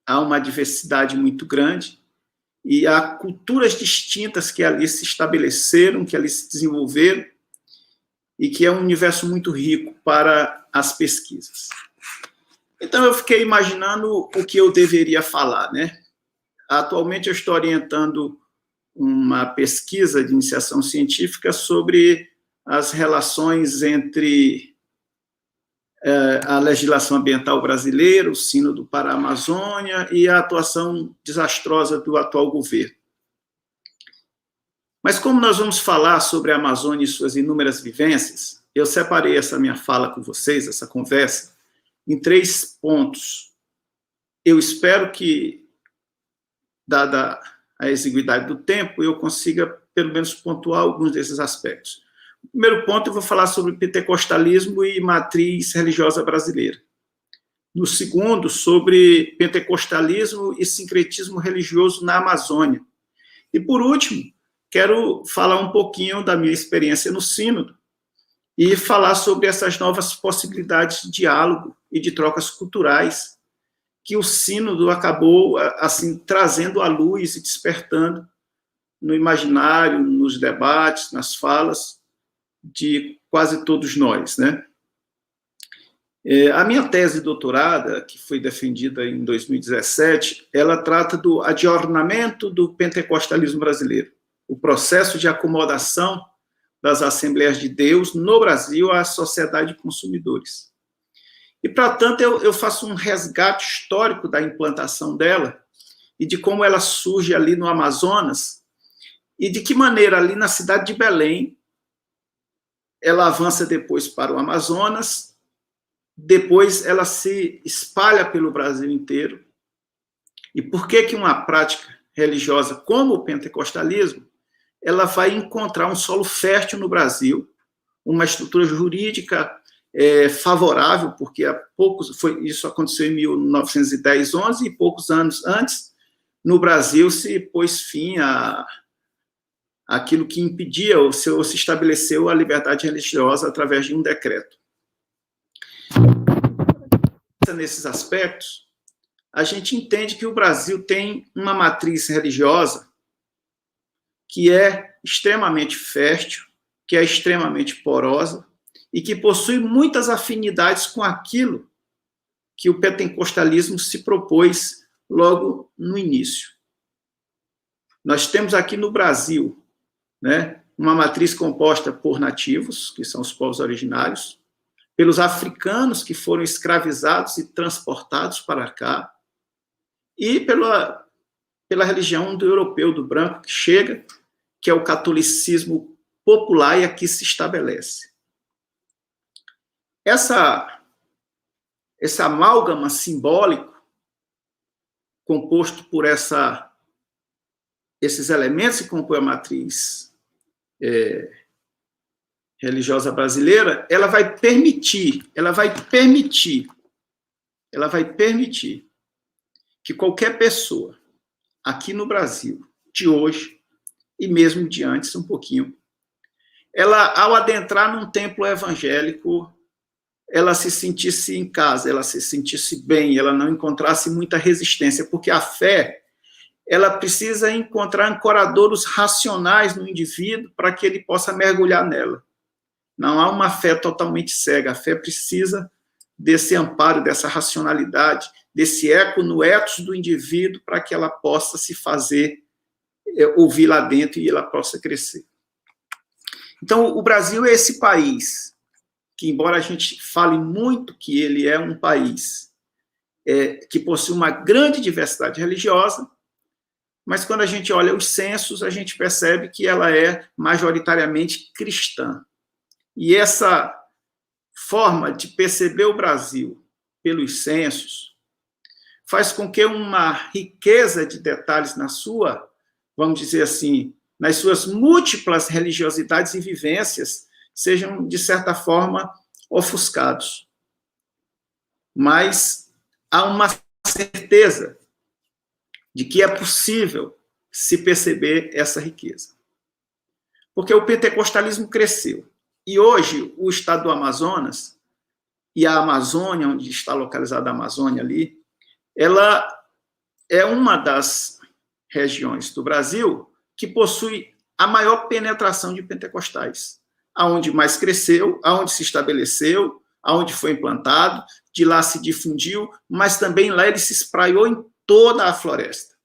há uma diversidade muito grande e há culturas distintas que ali se estabeleceram, que ali se desenvolveram e que é um universo muito rico para as pesquisas. Então, eu fiquei imaginando o que eu deveria falar, né? Atualmente, eu estou orientando uma pesquisa de iniciação científica sobre as relações entre a legislação ambiental brasileira, o Sínodo para a Amazônia e a atuação desastrosa do atual governo. Mas como nós vamos falar sobre a Amazônia e suas inúmeras vivências, eu separei essa minha fala com vocês, essa conversa, em 3 pontos. Eu espero que, dada a exiguidade do tempo, eu consiga, pelo menos, pontuar alguns desses aspectos. No primeiro ponto, eu vou falar sobre pentecostalismo e matriz religiosa brasileira. No segundo, sobre pentecostalismo e sincretismo religioso na Amazônia. E, por último, quero falar um pouquinho da minha experiência no Sínodo e falar sobre essas novas possibilidades de diálogo e de trocas culturais que o Sínodo acabou, assim, trazendo à luz e despertando no imaginário, nos debates, nas falas de quase todos nós, né? A minha tese de doutorado, que foi defendida em 2017, ela trata do adjornamento do pentecostalismo brasileiro, o processo de acomodação das Assembleias de Deus no Brasil à sociedade de consumidores. E, para tanto, eu faço um resgate histórico da implantação dela e de como ela surge ali no Amazonas e de que maneira ali na cidade de Belém ela avança depois para o Amazonas, depois ela se espalha pelo Brasil inteiro. E por que uma prática religiosa como o pentecostalismo, ela vai encontrar um solo fértil no Brasil, uma estrutura jurídica favorável, porque isso aconteceu em 1910, 11, e poucos anos antes, no Brasil se pôs fim aquilo que impedia ou se estabeleceu a liberdade religiosa através de um decreto. Nesses aspectos, a gente entende que o Brasil tem uma matriz religiosa que é extremamente fértil, que é extremamente porosa e que possui muitas afinidades com aquilo que o pentecostalismo se propôs logo no início. Nós temos aqui no Brasil, né, uma matriz composta por nativos, que são os povos originários, pelos africanos que foram escravizados e transportados para cá, e pela religião do europeu, do branco, que chega, que é o catolicismo popular e aqui se estabelece. Esse amálgama simbólico, composto por esses elementos que compõem a matriz religiosa brasileira, ela vai permitir que qualquer pessoa aqui no Brasil, de hoje, e mesmo de antes um pouquinho, ela, ao adentrar num templo evangélico, ela se sentisse em casa, ela se sentisse bem, ela não encontrasse muita resistência, porque a fé, ela precisa encontrar ancoradouros racionais no indivíduo para que ele possa mergulhar nela. Não há uma fé totalmente cega, a fé precisa desse amparo, dessa racionalidade, desse eco no ethos do indivíduo para que ela possa se fazer ouvir lá dentro e ela possa crescer. Então, o Brasil é esse país que, embora a gente fale muito que ele é um país que possui uma grande diversidade religiosa, mas quando a gente olha os censos, a gente percebe que ela é majoritariamente cristã. E essa forma de perceber o Brasil pelos censos faz com que uma riqueza de detalhes na sua, vamos dizer assim, nas suas múltiplas religiosidades e vivências, sejam, de certa forma, ofuscados. Mas há uma certeza de que é possível se perceber essa riqueza. Porque o pentecostalismo cresceu. E hoje, o estado do Amazonas e a Amazônia, onde está localizada a Amazônia ali, ela é uma das regiões do Brasil que possui a maior penetração de pentecostais. Aonde mais cresceu, aonde se estabeleceu, aonde foi implantado, de lá se difundiu, mas também lá ele se espraiou em toda a floresta.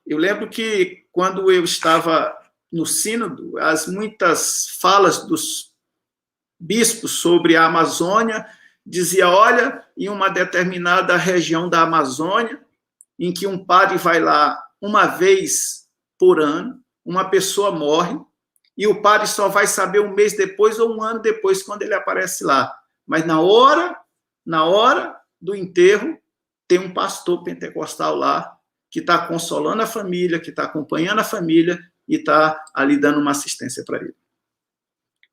Eu lembro que, quando eu estava no sínodo, as muitas falas dos bispos sobre a Amazônia dizia, olha, em uma determinada região da Amazônia, em que um padre vai lá uma vez por ano, uma pessoa morre, e o padre só vai saber um mês depois ou um ano depois, quando ele aparece lá. Mas na hora do enterro, tem um pastor pentecostal lá, que está consolando a família, que está acompanhando a família e está ali dando uma assistência para ele.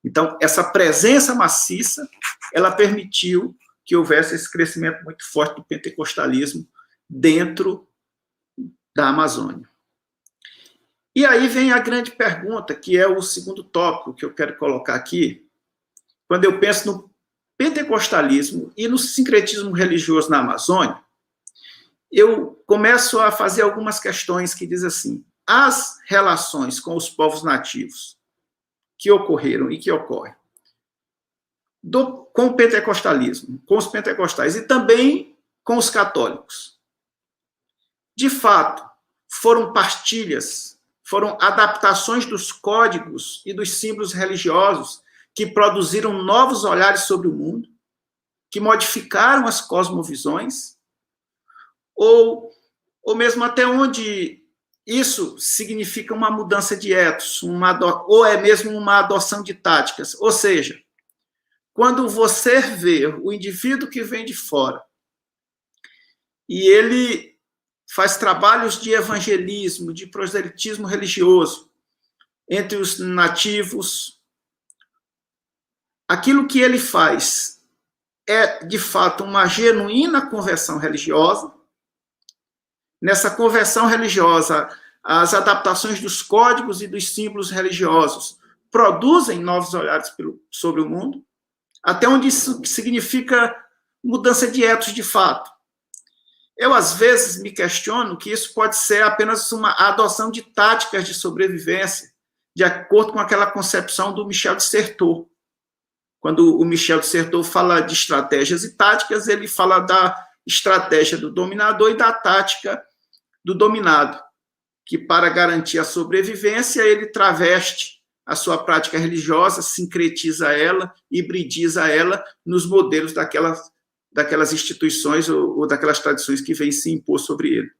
Então, essa presença maciça, ela permitiu que houvesse esse crescimento muito forte do pentecostalismo dentro da Amazônia. E aí vem a grande pergunta, que é o segundo tópico que eu quero colocar aqui. Quando eu penso no pentecostalismo e no sincretismo religioso na Amazônia, eu começo a fazer algumas questões que dizem assim, as relações com os nativos que ocorreram e que ocorrem com o pentecostalismo, com os pentecostais e também com os católicos, de fato, foram partilhas, foram adaptações dos códigos e dos símbolos religiosos que produziram novos olhares sobre o mundo, que modificaram as cosmovisões, ou mesmo até onde isso significa uma mudança de ethos, ou é mesmo uma adoção de táticas. Ou seja, quando você vê o indivíduo que vem de fora e ele faz trabalhos de evangelismo, de proselitismo religioso entre os nativos, aquilo que ele faz é, de fato, uma genuína conversão religiosa. Nessa conversão religiosa, as adaptações dos códigos e dos símbolos religiosos produzem novos olhares sobre o mundo, até onde isso significa mudança de ethos de fato. Eu, às vezes, me questiono que isso pode ser apenas uma adoção de táticas de sobrevivência, de acordo com aquela concepção do Michel de Certeau. Quando o Michel de Certeau fala de estratégias e táticas, ele fala da estratégia do dominador e da tática do dominado, que, para garantir a sobrevivência, ele traveste a sua prática religiosa, sincretiza ela, hibridiza ela nos modelos daquelas instituições ou daquelas tradições que vêm se impor sobre ele.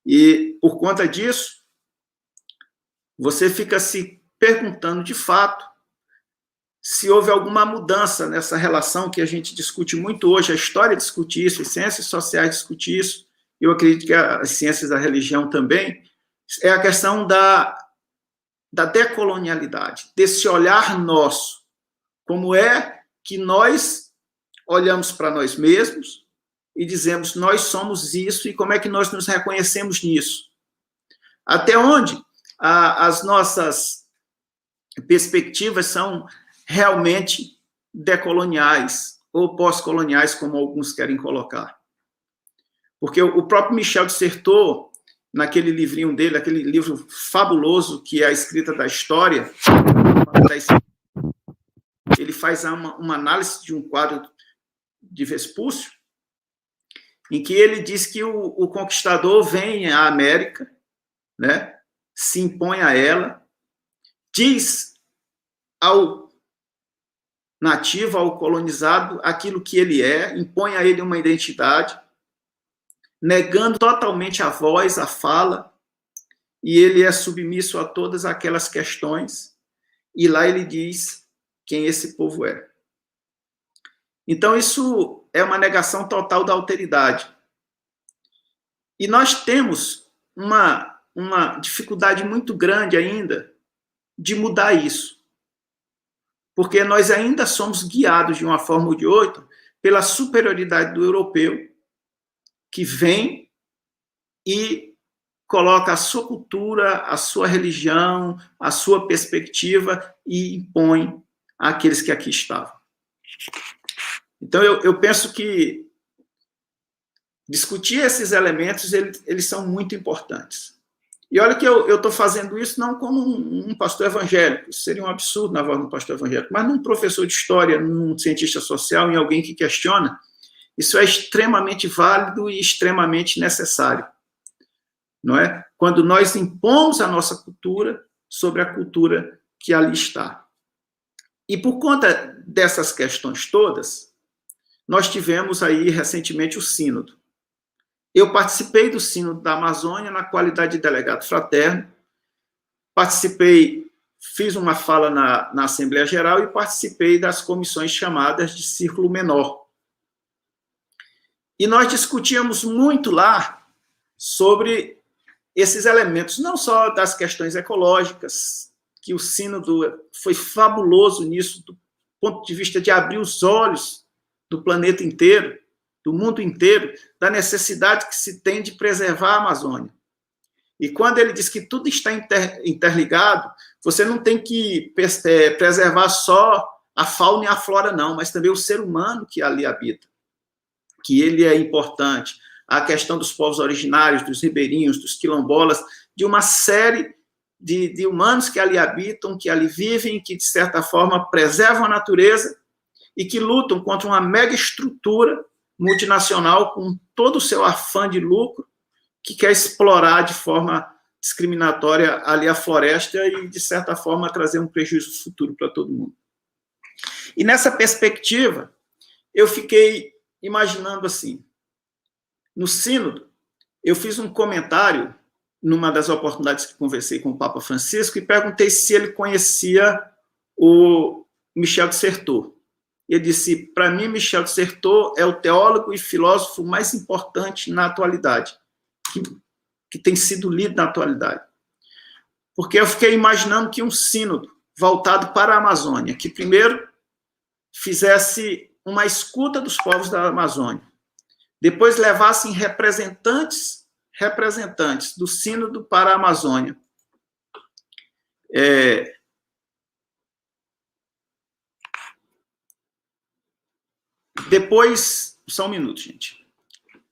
E, por conta disso, você fica se perguntando, de fato, se houve alguma mudança nessa relação que a gente discute muito hoje, a história discute isso, as ciências sociais discutem isso, eu acredito que as ciências da religião também, é a questão da decolonialidade, desse olhar nosso, como é que nós olhamos para nós mesmos e dizemos, nós somos isso, e como é que nós nos reconhecemos nisso. Até onde as nossas perspectivas são realmente decoloniais ou pós-coloniais, como alguns querem colocar. Porque o próprio Michel de Certeau, naquele livrinho dele, aquele livro fabuloso que é a escrita da história, ele faz uma análise de um quadro de Vespúcio, em que ele diz que o conquistador vem à América, né, se impõe a ela, diz ao nativo, ao colonizado, aquilo que ele é, impõe a ele uma identidade, negando totalmente a voz, a fala, e ele é submisso a todas aquelas questões, e lá ele diz quem esse povo é. Então, isso é uma negação total da alteridade. E nós temos uma dificuldade muito grande ainda de mudar isso. Porque nós ainda somos guiados de uma forma ou de outra pela superioridade do europeu, que vem e coloca a sua cultura, a sua religião, a sua perspectiva e impõe àqueles que aqui estavam. Então, eu penso que discutir esses elementos, eles são muito importantes. E olha que eu estou fazendo isso não como um pastor evangélico, isso seria um absurdo na voz de um pastor evangélico, mas num professor de história, num cientista social, em alguém que questiona, isso é extremamente válido e extremamente necessário. Não é? Quando nós impomos a nossa cultura sobre a cultura que ali está. E por conta dessas questões todas, nós tivemos aí recentemente o sínodo. Eu participei do sínodo da Amazônia na qualidade de delegado fraterno, fiz uma fala na Assembleia Geral e participei das comissões chamadas de Círculo Menor. E nós discutíamos muito lá sobre esses elementos, não só das questões ecológicas, que o sínodo foi fabuloso nisso, do ponto de vista de abrir os olhos do planeta inteiro, do mundo inteiro, da necessidade que se tem de preservar a Amazônia. E quando ele diz que tudo está interligado, você não tem que preservar só a fauna e a flora, não, mas também o ser humano que ali habita, que ele é importante. A questão dos povos originários, dos ribeirinhos, dos quilombolas, de uma série de humanos que ali habitam, que ali vivem, que, de certa forma, preservam a natureza e que lutam contra uma mega estrutura multinacional com todo o seu afã de lucro, que quer explorar de forma discriminatória ali a floresta e, de certa forma, trazer um prejuízo futuro para todo mundo. E nessa perspectiva, eu fiquei imaginando assim, no sínodo, eu fiz um comentário numa das oportunidades que conversei com o Papa Francisco e perguntei se ele conhecia o Michel de Certeau. Ele disse, para mim, Michel de Certeau é o teólogo e filósofo mais importante na atualidade, que tem sido lido na atualidade. Porque eu fiquei imaginando que um sínodo voltado para a Amazônia, que primeiro fizesse uma escuta dos povos da Amazônia, depois levassem representantes do sínodo para a Amazônia. Depois, só um minuto, gente.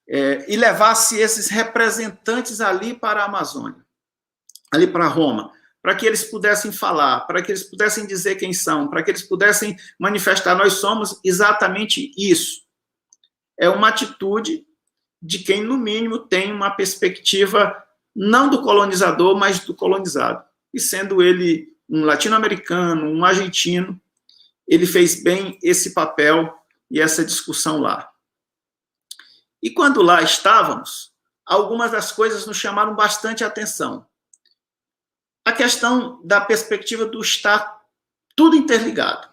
E levasse esses representantes ali para a Amazônia, ali para Roma, para que eles pudessem falar, para que eles pudessem dizer quem são, para que eles pudessem manifestar, nós somos exatamente isso. É uma atitude de quem, no mínimo, tem uma perspectiva não do colonizador, mas do colonizado. E sendo ele um latino-americano, um argentino, ele fez bem esse papel e essa discussão lá. E quando lá estávamos, algumas das coisas nos chamaram bastante atenção. A questão da perspectiva do estar tudo interligado.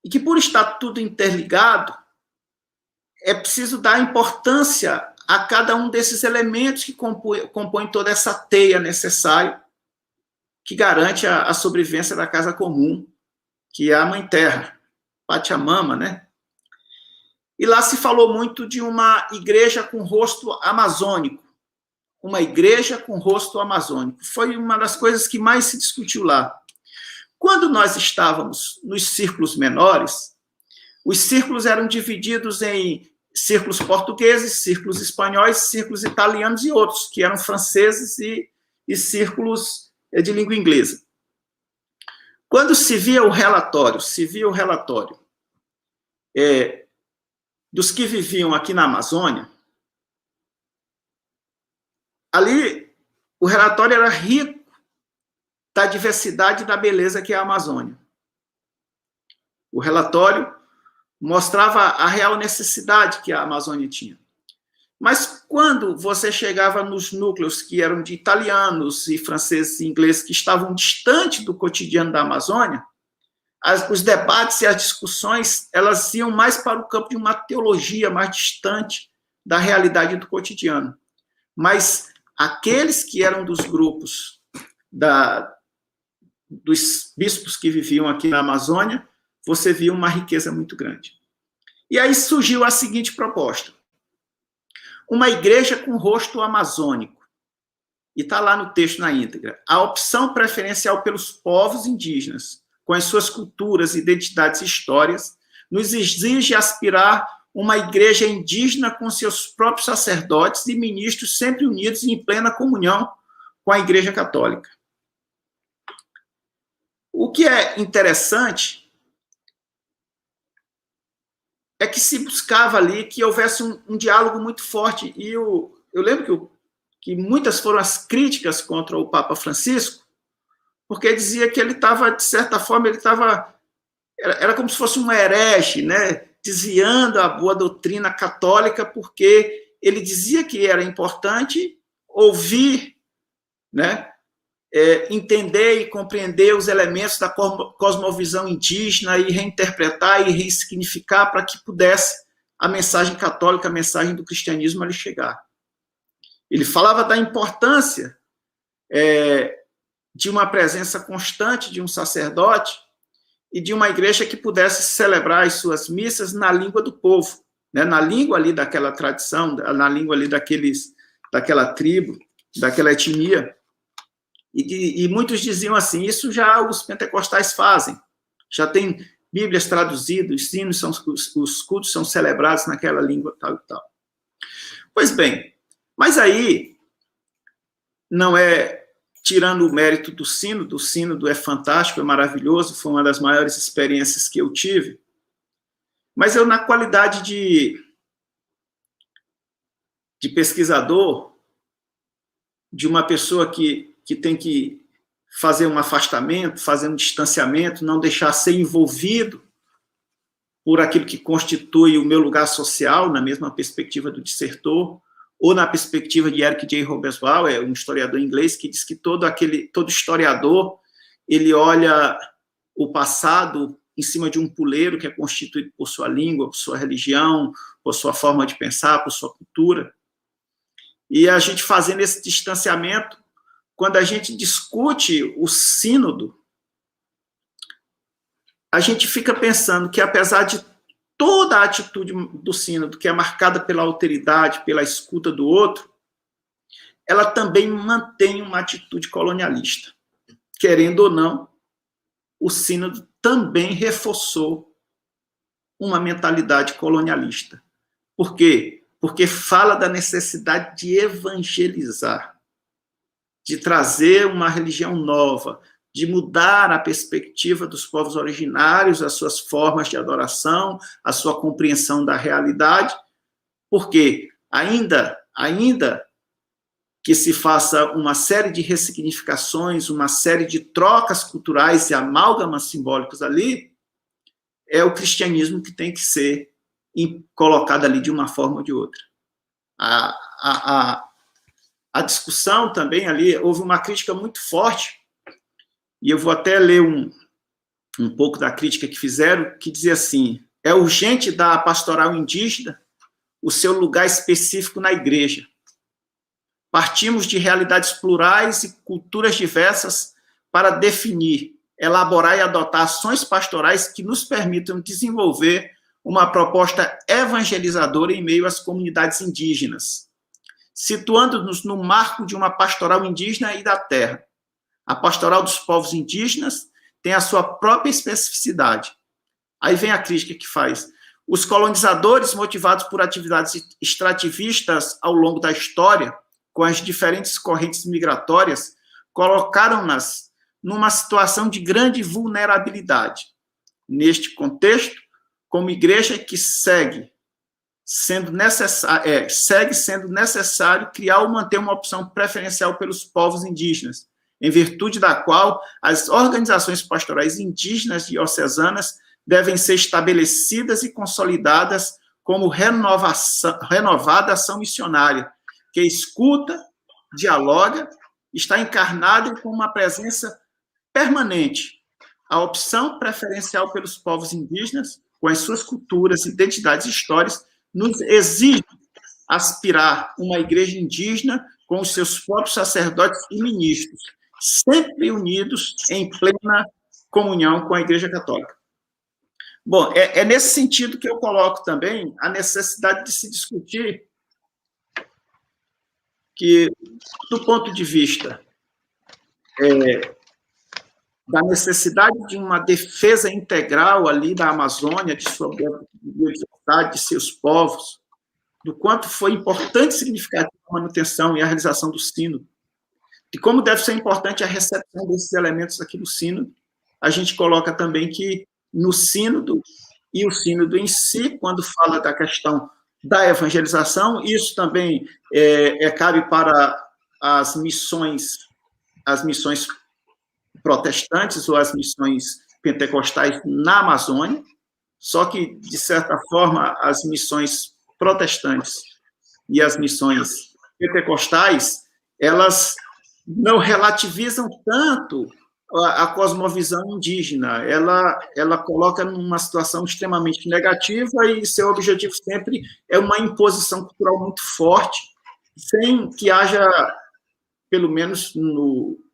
E que por estar tudo interligado, é preciso dar importância a cada um desses elementos que compõem toda essa teia necessária que garante a sobrevivência da casa comum, que é a Mãe Terra, Pachamama, né? E lá se falou muito de uma igreja com rosto amazônico, uma igreja com rosto amazônico. Foi uma das coisas que mais se discutiu lá. Quando nós estávamos nos círculos menores, os círculos eram divididos em círculos portugueses, círculos espanhóis, círculos italianos e outros, que eram franceses e círculos de língua inglesa. Quando se via o relatório dos que viviam aqui na Amazônia, ali o relatório era rico da diversidade e da beleza que é a Amazônia. O relatório mostrava a real necessidade que a Amazônia tinha. Mas quando você chegava nos núcleos que eram de italianos e franceses e ingleses que estavam distantes do cotidiano da Amazônia, os debates e as discussões, elas iam mais para o campo de uma teologia mais distante da realidade do cotidiano. Mas aqueles que eram dos grupos dos bispos que viviam aqui na Amazônia, você via uma riqueza muito grande. E aí surgiu a seguinte proposta: uma igreja com rosto amazônico. E está lá no texto na íntegra. A opção preferencial pelos povos indígenas, com as suas culturas, identidades e histórias, nos exige aspirar uma igreja indígena com seus próprios sacerdotes e ministros sempre unidos e em plena comunhão com a Igreja Católica. O que é interessante é que se buscava ali que houvesse um diálogo muito forte. E eu lembro que muitas foram as críticas contra o Papa Francisco, porque dizia que ele estava, de certa forma, era como se fosse um herege, né? Desviando a boa doutrina católica, porque ele dizia que era importante ouvir, né? Entender e compreender os elementos da cosmovisão indígena e reinterpretar e ressignificar para que pudesse a mensagem católica, a mensagem do cristianismo ali chegar. Ele falava da importância de uma presença constante de um sacerdote e de uma igreja que pudesse celebrar as suas missas na língua do povo, né? Na língua ali daquela tradição, na língua ali daquela tribo, daquela etnia. E muitos diziam assim: isso já os pentecostais fazem, já tem Bíblias traduzidas, os cultos são celebrados naquela língua tal e tal. Pois bem, mas aí não é tirando o mérito do sínodo é fantástico, é maravilhoso, foi uma das maiores experiências que eu tive, mas eu, na qualidade de pesquisador, de uma pessoa que tem que fazer um afastamento, fazer um distanciamento, não deixar ser envolvido por aquilo que constitui o meu lugar social, na mesma perspectiva do dissertor, ou na perspectiva de Eric J. Hobsbawm, um historiador inglês, que diz que todo historiador, ele olha o passado em cima de um puleiro que é constituído por sua língua, por sua religião, por sua forma de pensar, por sua cultura. E a gente fazendo esse distanciamento, quando a gente discute o sínodo, a gente fica pensando que, apesar de toda a atitude do sínodo, que é marcada pela alteridade, pela escuta do outro, ela também mantém uma atitude colonialista. Querendo ou não, o sínodo também reforçou uma mentalidade colonialista. Por quê? Porque fala da necessidade de evangelizar, de trazer uma religião nova, de mudar a perspectiva dos povos originários, as suas formas de adoração, a sua compreensão da realidade, porque ainda que se faça uma série de ressignificações, uma série de trocas culturais e amálgamas simbólicos ali, é o cristianismo que tem que ser colocado ali de uma forma ou de outra. A discussão também ali, houve uma crítica muito forte, e eu vou até ler um pouco da crítica que fizeram, que dizia assim: é urgente dar à pastoral indígena o seu lugar específico na igreja. Partimos de realidades plurais e culturas diversas para definir, elaborar e adotar ações pastorais que nos permitam desenvolver uma proposta evangelizadora em meio às comunidades indígenas, situando-nos no marco de uma pastoral indígena e da terra. A pastoral dos povos indígenas tem a sua própria especificidade. Aí vem a crítica que faz. Os colonizadores, motivados por atividades extrativistas ao longo da história, com as diferentes correntes migratórias, colocaram-nas numa situação de grande vulnerabilidade. Neste contexto, como igreja que segue sendo necessário criar ou manter uma opção preferencial pelos povos indígenas, em virtude da qual as organizações pastorais indígenas diocesanas devem ser estabelecidas e consolidadas como renovada ação missionária, que escuta, dialoga, está encarnada com uma presença permanente a opção preferencial pelos povos indígenas, com as suas culturas, identidades e histórias, nos exige aspirar uma igreja indígena com os seus próprios sacerdotes e ministros, sempre unidos em plena comunhão com a Igreja Católica. Bom, é nesse sentido que eu coloco também a necessidade de se discutir que, do ponto de vista da necessidade de uma defesa integral ali da Amazônia, de sua biodiversidade, de seus povos, do quanto foi importante e significativa a manutenção e a realização do sínodo, de como deve ser importante a recepção desses elementos aqui no sínodo, a gente coloca também que no sínodo, e o sínodo em si, quando fala da questão da evangelização, isso também cabe para as missões protestantes ou as missões pentecostais na Amazônia, só que, de certa forma, as missões protestantes e as missões pentecostais, elas não relativizam tanto a cosmovisão indígena, ela coloca numa situação extremamente negativa e seu objetivo sempre é uma imposição cultural muito forte, sem que haja, pelo menos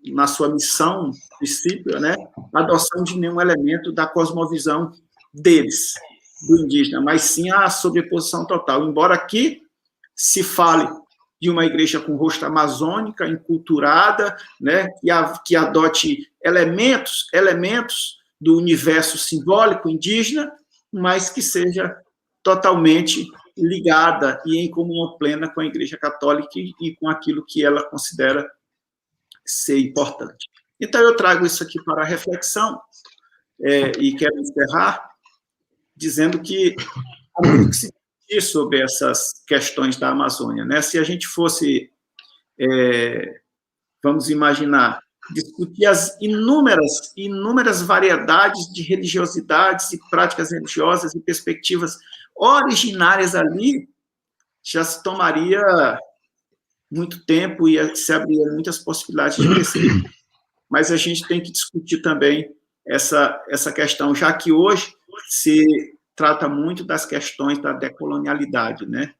na sua missão, princípio, né, a adoção de nenhum elemento da cosmovisão deles, do indígena, mas sim a sobreposição total. Embora aqui se fale de uma igreja com rosto amazônica, enculturada, né, que adote elementos do universo simbólico indígena, mas que seja totalmente ligada e em comunhão plena com a Igreja Católica e com aquilo que ela considera ser importante. Então, eu trago isso aqui para a reflexão e quero encerrar dizendo que há muito que se discutir sobre essas questões da Amazônia, né? Se a gente fosse, vamos imaginar, discutir as inúmeras variedades de religiosidades e práticas religiosas e perspectivas originárias ali, já se tomaria muito tempo e se abriria muitas possibilidades de pesquisa. Mas a gente tem que discutir também essa questão, já que hoje se trata muito das questões da decolonialidade, né?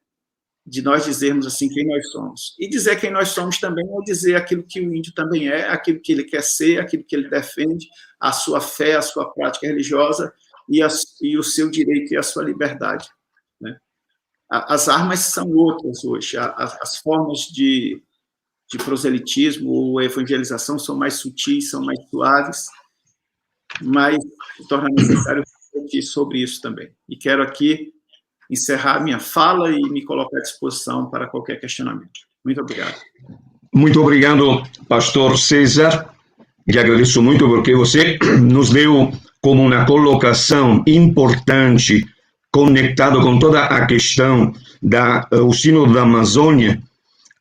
De nós dizermos assim quem nós somos. E dizer quem nós somos também é dizer aquilo que o índio também é, aquilo que ele quer ser, aquilo que ele defende, a sua fé, a sua prática religiosa e o seu direito e a sua liberdade, né? As armas são outras hoje, as formas de proselitismo ou evangelização são mais sutis, são mais suaves, mas se torna necessário refletir sobre isso também. E quero aqui encerrar minha fala e me colocar à disposição para qualquer questionamento. Muito obrigado. Muito obrigado, pastor César. Lhe agradeço muito porque você nos deu como uma colocação importante, conectado com toda a questão do Sínodo da Amazônia,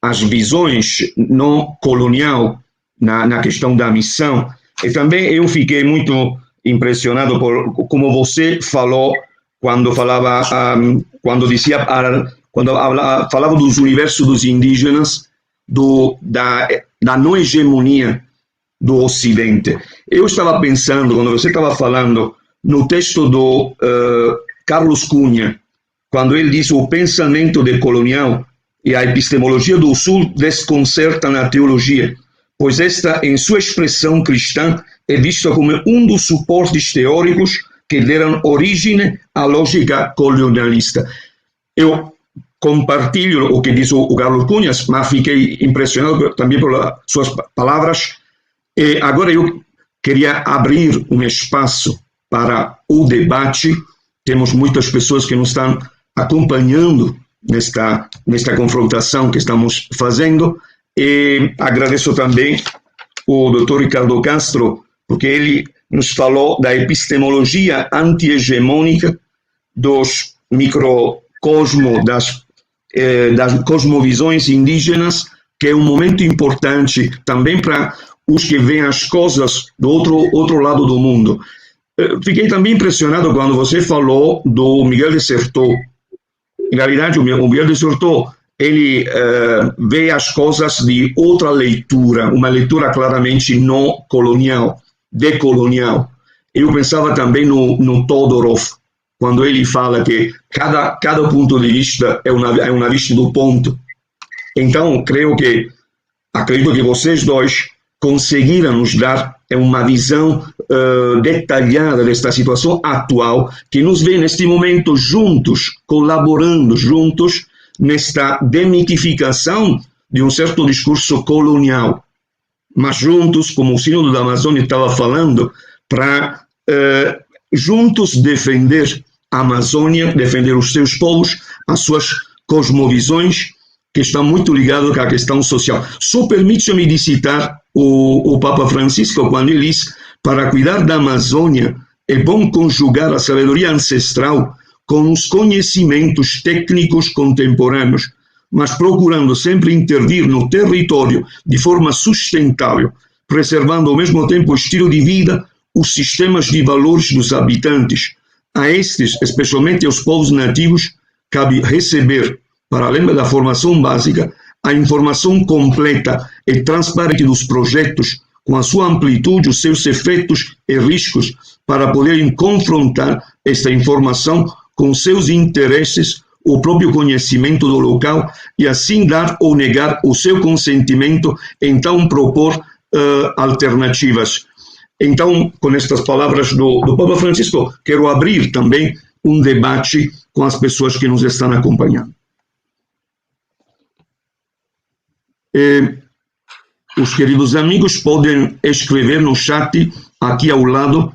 as visões não colonial na questão da missão. E também eu fiquei muito impressionado por como você falou quando falava, falava dos universos dos indígenas, da não hegemonia do Ocidente. Eu estava pensando, quando você estava falando, no texto do Carlos Cunha, quando ele diz o pensamento decolonial e a epistemologia do Sul desconcertam a teologia, pois esta, em sua expressão cristã, é vista como um dos suportes teóricos que deram origem à lógica colonialista. Eu compartilho o que diz o Carlos Cunha, mas fiquei impressionado também pelas suas palavras. E agora eu queria abrir um espaço para o debate. Temos muitas pessoas que nos estão acompanhando nesta confrontação que estamos fazendo. E agradeço também o Dr. Ricardo Castro, porque ele nos falou da epistemologia anti-hegemônica dos microcosmos, das cosmovisões indígenas, que é um momento importante também para os que veem as coisas do outro lado do mundo. Fiquei também impressionado quando você falou do Miguel de Certeau. Em realidade, o Miguel de Certeau, ele vê as coisas de outra leitura, uma leitura claramente não colonial, decolonial. Eu pensava também no Todorov, quando ele fala que cada ponto de vista é uma vista do ponto. Então, acredito que vocês dois conseguiram nos dar uma visão detalhada desta situação atual, que nos vê neste momento juntos, colaborando juntos nesta demitificação de um certo discurso colonial, mas juntos, como o Sínodo da Amazônia estava falando, para juntos defender a Amazônia, defender os seus povos, as suas cosmovisões, que estão muito ligadas à questão social. Só permite-me citar o Papa Francisco, quando ele diz: para cuidar da Amazônia, é bom conjugar a sabedoria ancestral com os conhecimentos técnicos contemporâneos, mas procurando sempre intervir no território de forma sustentável, preservando ao mesmo tempo o estilo de vida, os sistemas de valores dos habitantes. A estes, especialmente aos povos nativos, cabe receber, para além da formação básica, a informação completa e transparente dos projetos, com a sua amplitude, os seus efeitos e riscos, para poderem confrontar esta informação com seus interesses, o próprio conhecimento do local, e assim dar ou negar o seu consentimento, então propor alternativas. Então, com estas palavras do Papa Francisco, quero abrir também um debate com as pessoas que nos estão acompanhando. Os queridos amigos podem escrever no chat, aqui ao lado,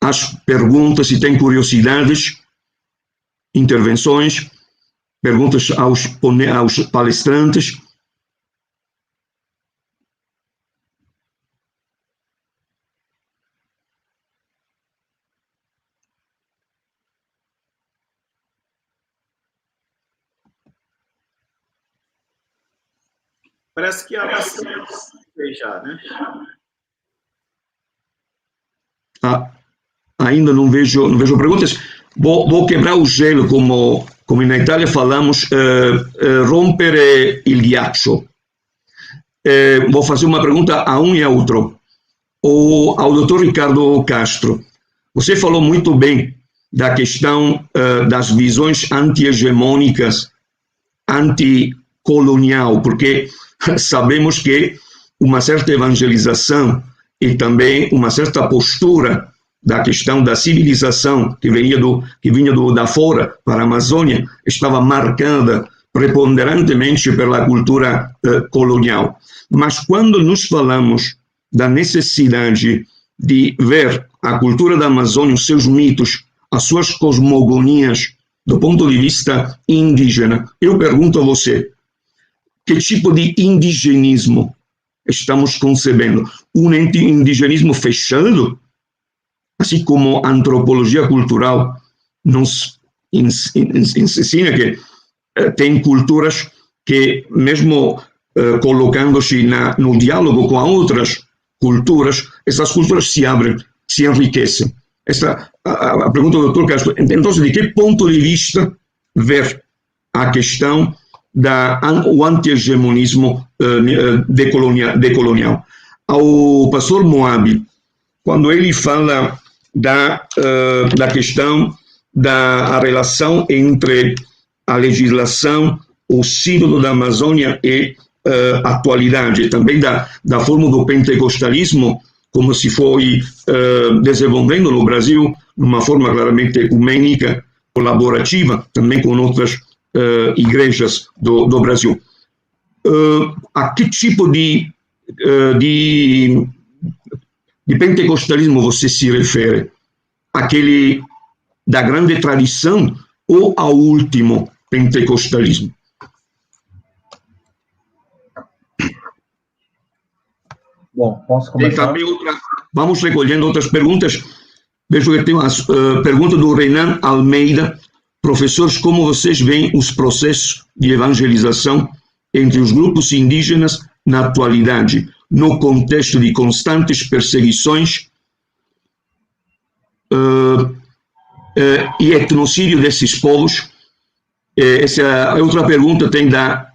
as perguntas, se têm curiosidades, intervenções, perguntas aos palestrantes. Parece que há bastante já, né? Ainda não vejo perguntas. Vou quebrar o gelo, como na Itália falamos, rompere il ghiaccio. Vou fazer uma pergunta a um e a outro. Ao doutor Ricardo Castro. Você falou muito bem da questão das visões anti-hegemônicas, anticolonial, porque sabemos que uma certa evangelização e também uma certa postura da questão da civilização que vinha da fora para a Amazônia estava marcada preponderantemente pela cultura colonial. Mas quando nos falamos da necessidade de ver a cultura da Amazônia, os seus mitos, as suas cosmogonias, do ponto de vista indígena, eu pergunto a você, que tipo de indigenismo estamos concebendo? Um indigenismo fechado? Assim como a antropologia cultural nos ensina que tem culturas que, mesmo colocando-se no diálogo com outras culturas, essas culturas se abrem, se enriquecem. A pergunta do Dr. Castro, então, de que ponto de vista ver a questão o anti-hegemonismo decolonial? Ao pastor Moabi, quando ele fala da questão da relação entre a legislação, o Sínodo da Amazônia e a atualidade, também da forma do pentecostalismo, como se foi desenvolvendo no Brasil, de uma forma claramente ecumênica, colaborativa, também com outras igrejas do Brasil. A que tipo de pentecostalismo você se refere? Aquele da grande tradição ou ao último pentecostalismo? Bom, posso começar? Tem também vamos recolhendo outras perguntas. Vejo que tem uma pergunta do Renan Almeida. Professores, como vocês veem os processos de evangelização entre os grupos indígenas na atualidade, no contexto de constantes perseguições e etnocídio desses povos? Essa outra pergunta tem da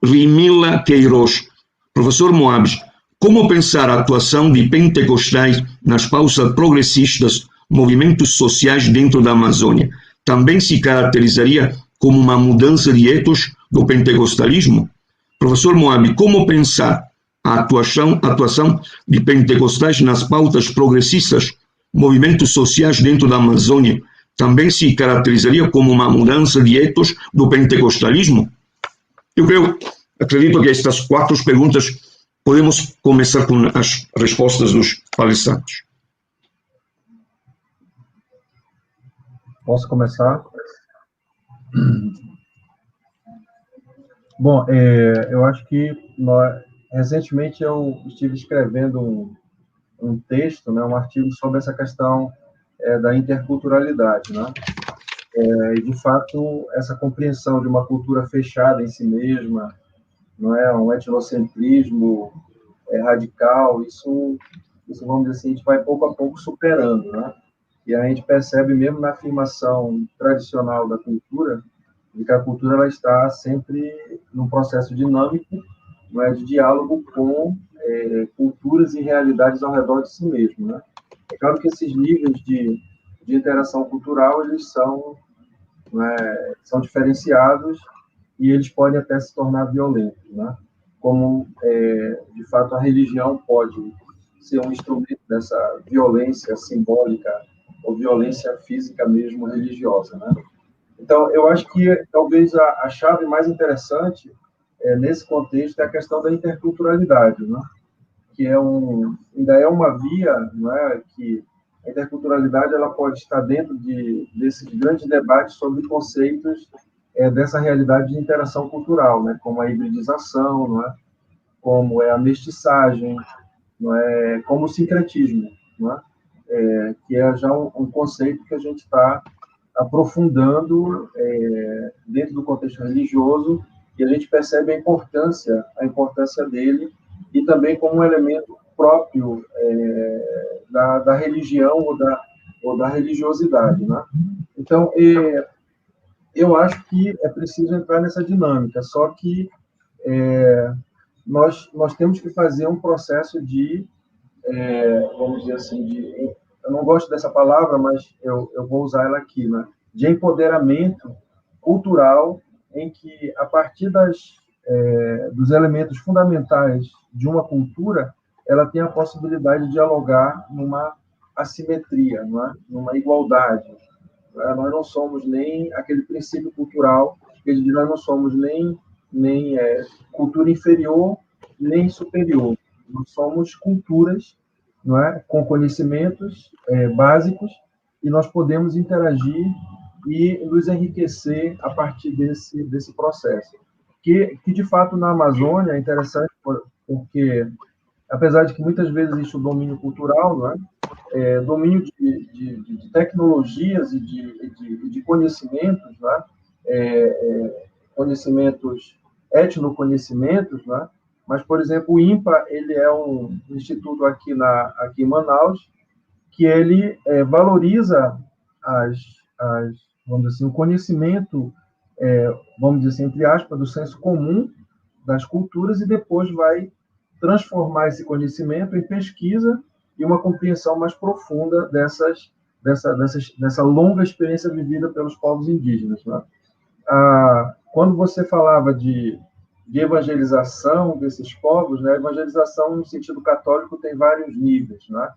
Rimila Queiroz. Professor Moabes, como pensar a atuação de pentecostais nas pausas progressistas, movimentos sociais dentro da Amazônia? Também se caracterizaria como uma mudança de ethos do pentecostalismo? Professor Moabi, como pensar a atuação de pentecostais nas pautas progressistas, movimentos sociais dentro da Amazônia, também se caracterizaria como uma mudança de ethos do pentecostalismo? Acredito que estas 4 perguntas podemos começar com as respostas dos palestrantes. Posso começar? Bom, eu acho que recentemente eu estive escrevendo um texto, né, um artigo sobre essa questão da interculturalidade, né? E, de fato, essa compreensão de uma cultura fechada em si mesma, não é um etnocentrismo radical, isso, vamos dizer assim, a gente vai pouco a pouco superando, né? E a gente percebe mesmo na afirmação tradicional da cultura, de que a cultura ela está sempre num processo dinâmico, não é, de diálogo com culturas e realidades ao redor de si mesmo, né? É claro que esses níveis de interação cultural, eles são diferenciados e eles podem até se tornar violentos, né? Como, de fato, a religião pode ser um instrumento dessa violência simbólica ou violência física mesmo religiosa, né? Então, eu acho que talvez a chave mais interessante nesse contexto é a questão da interculturalidade, né? Que ainda é uma via, não é, que a interculturalidade ela pode estar dentro desses grandes debates sobre conceitos dessa realidade de interação cultural, né? Como a hibridização, não é? Como é a mestiçagem, não é? Como o sincretismo, não é? Que é já um conceito que a gente está aprofundando dentro do contexto religioso, e a gente percebe a importância dele, e também como um elemento próprio da religião ou da religiosidade, né? Então, eu acho que é preciso entrar nessa dinâmica, só que nós temos que fazer um processo de, vamos dizer assim, eu não gosto dessa palavra, mas eu vou usar ela aqui, né? De empoderamento cultural, em que, a partir dos elementos fundamentais de uma cultura, ela tem a possibilidade de dialogar numa assimetria, não é? Numa igualdade. Não é? Nós não somos nem aquele princípio cultural, que nós não somos nem cultura inferior, nem superior. Nós somos culturas, não é? Com conhecimentos básicos, e nós podemos interagir e nos enriquecer a partir desse processo. Que, de fato, na Amazônia é interessante, porque, apesar de que muitas vezes existe o domínio cultural, não é? Domínio de tecnologias e de conhecimentos, não é? Conhecimentos, etnoconhecimentos, não é? Mas, por exemplo, o INPA, ele é um instituto aqui em Manaus, que ele valoriza vamos dizer assim, o conhecimento, vamos dizer assim, entre aspas, do senso comum das culturas, e depois vai transformar esse conhecimento em pesquisa e uma compreensão mais profunda dessa longa experiência vivida pelos povos indígenas, né? Quando você falava de evangelização desses povos, né, a evangelização no sentido católico tem vários níveis, né?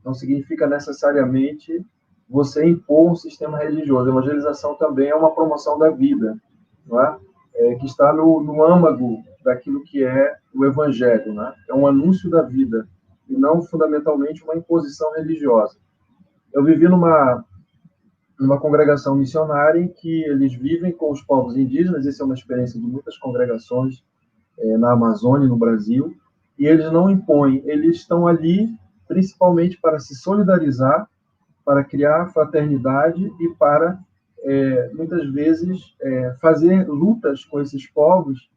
Não significa necessariamente você impor um sistema religioso. A evangelização também é uma promoção da vida, não é? Que está no âmago daquilo que é o evangelho, né? É um anúncio da vida, e não fundamentalmente uma imposição religiosa. Eu vivi numa congregação missionária em que eles vivem com os povos indígenas. Essa é uma experiência de muitas congregações na Amazônia, no Brasil, e eles não impõem, eles estão ali principalmente para se solidarizar, para criar fraternidade e para, muitas vezes, fazer lutas com esses povos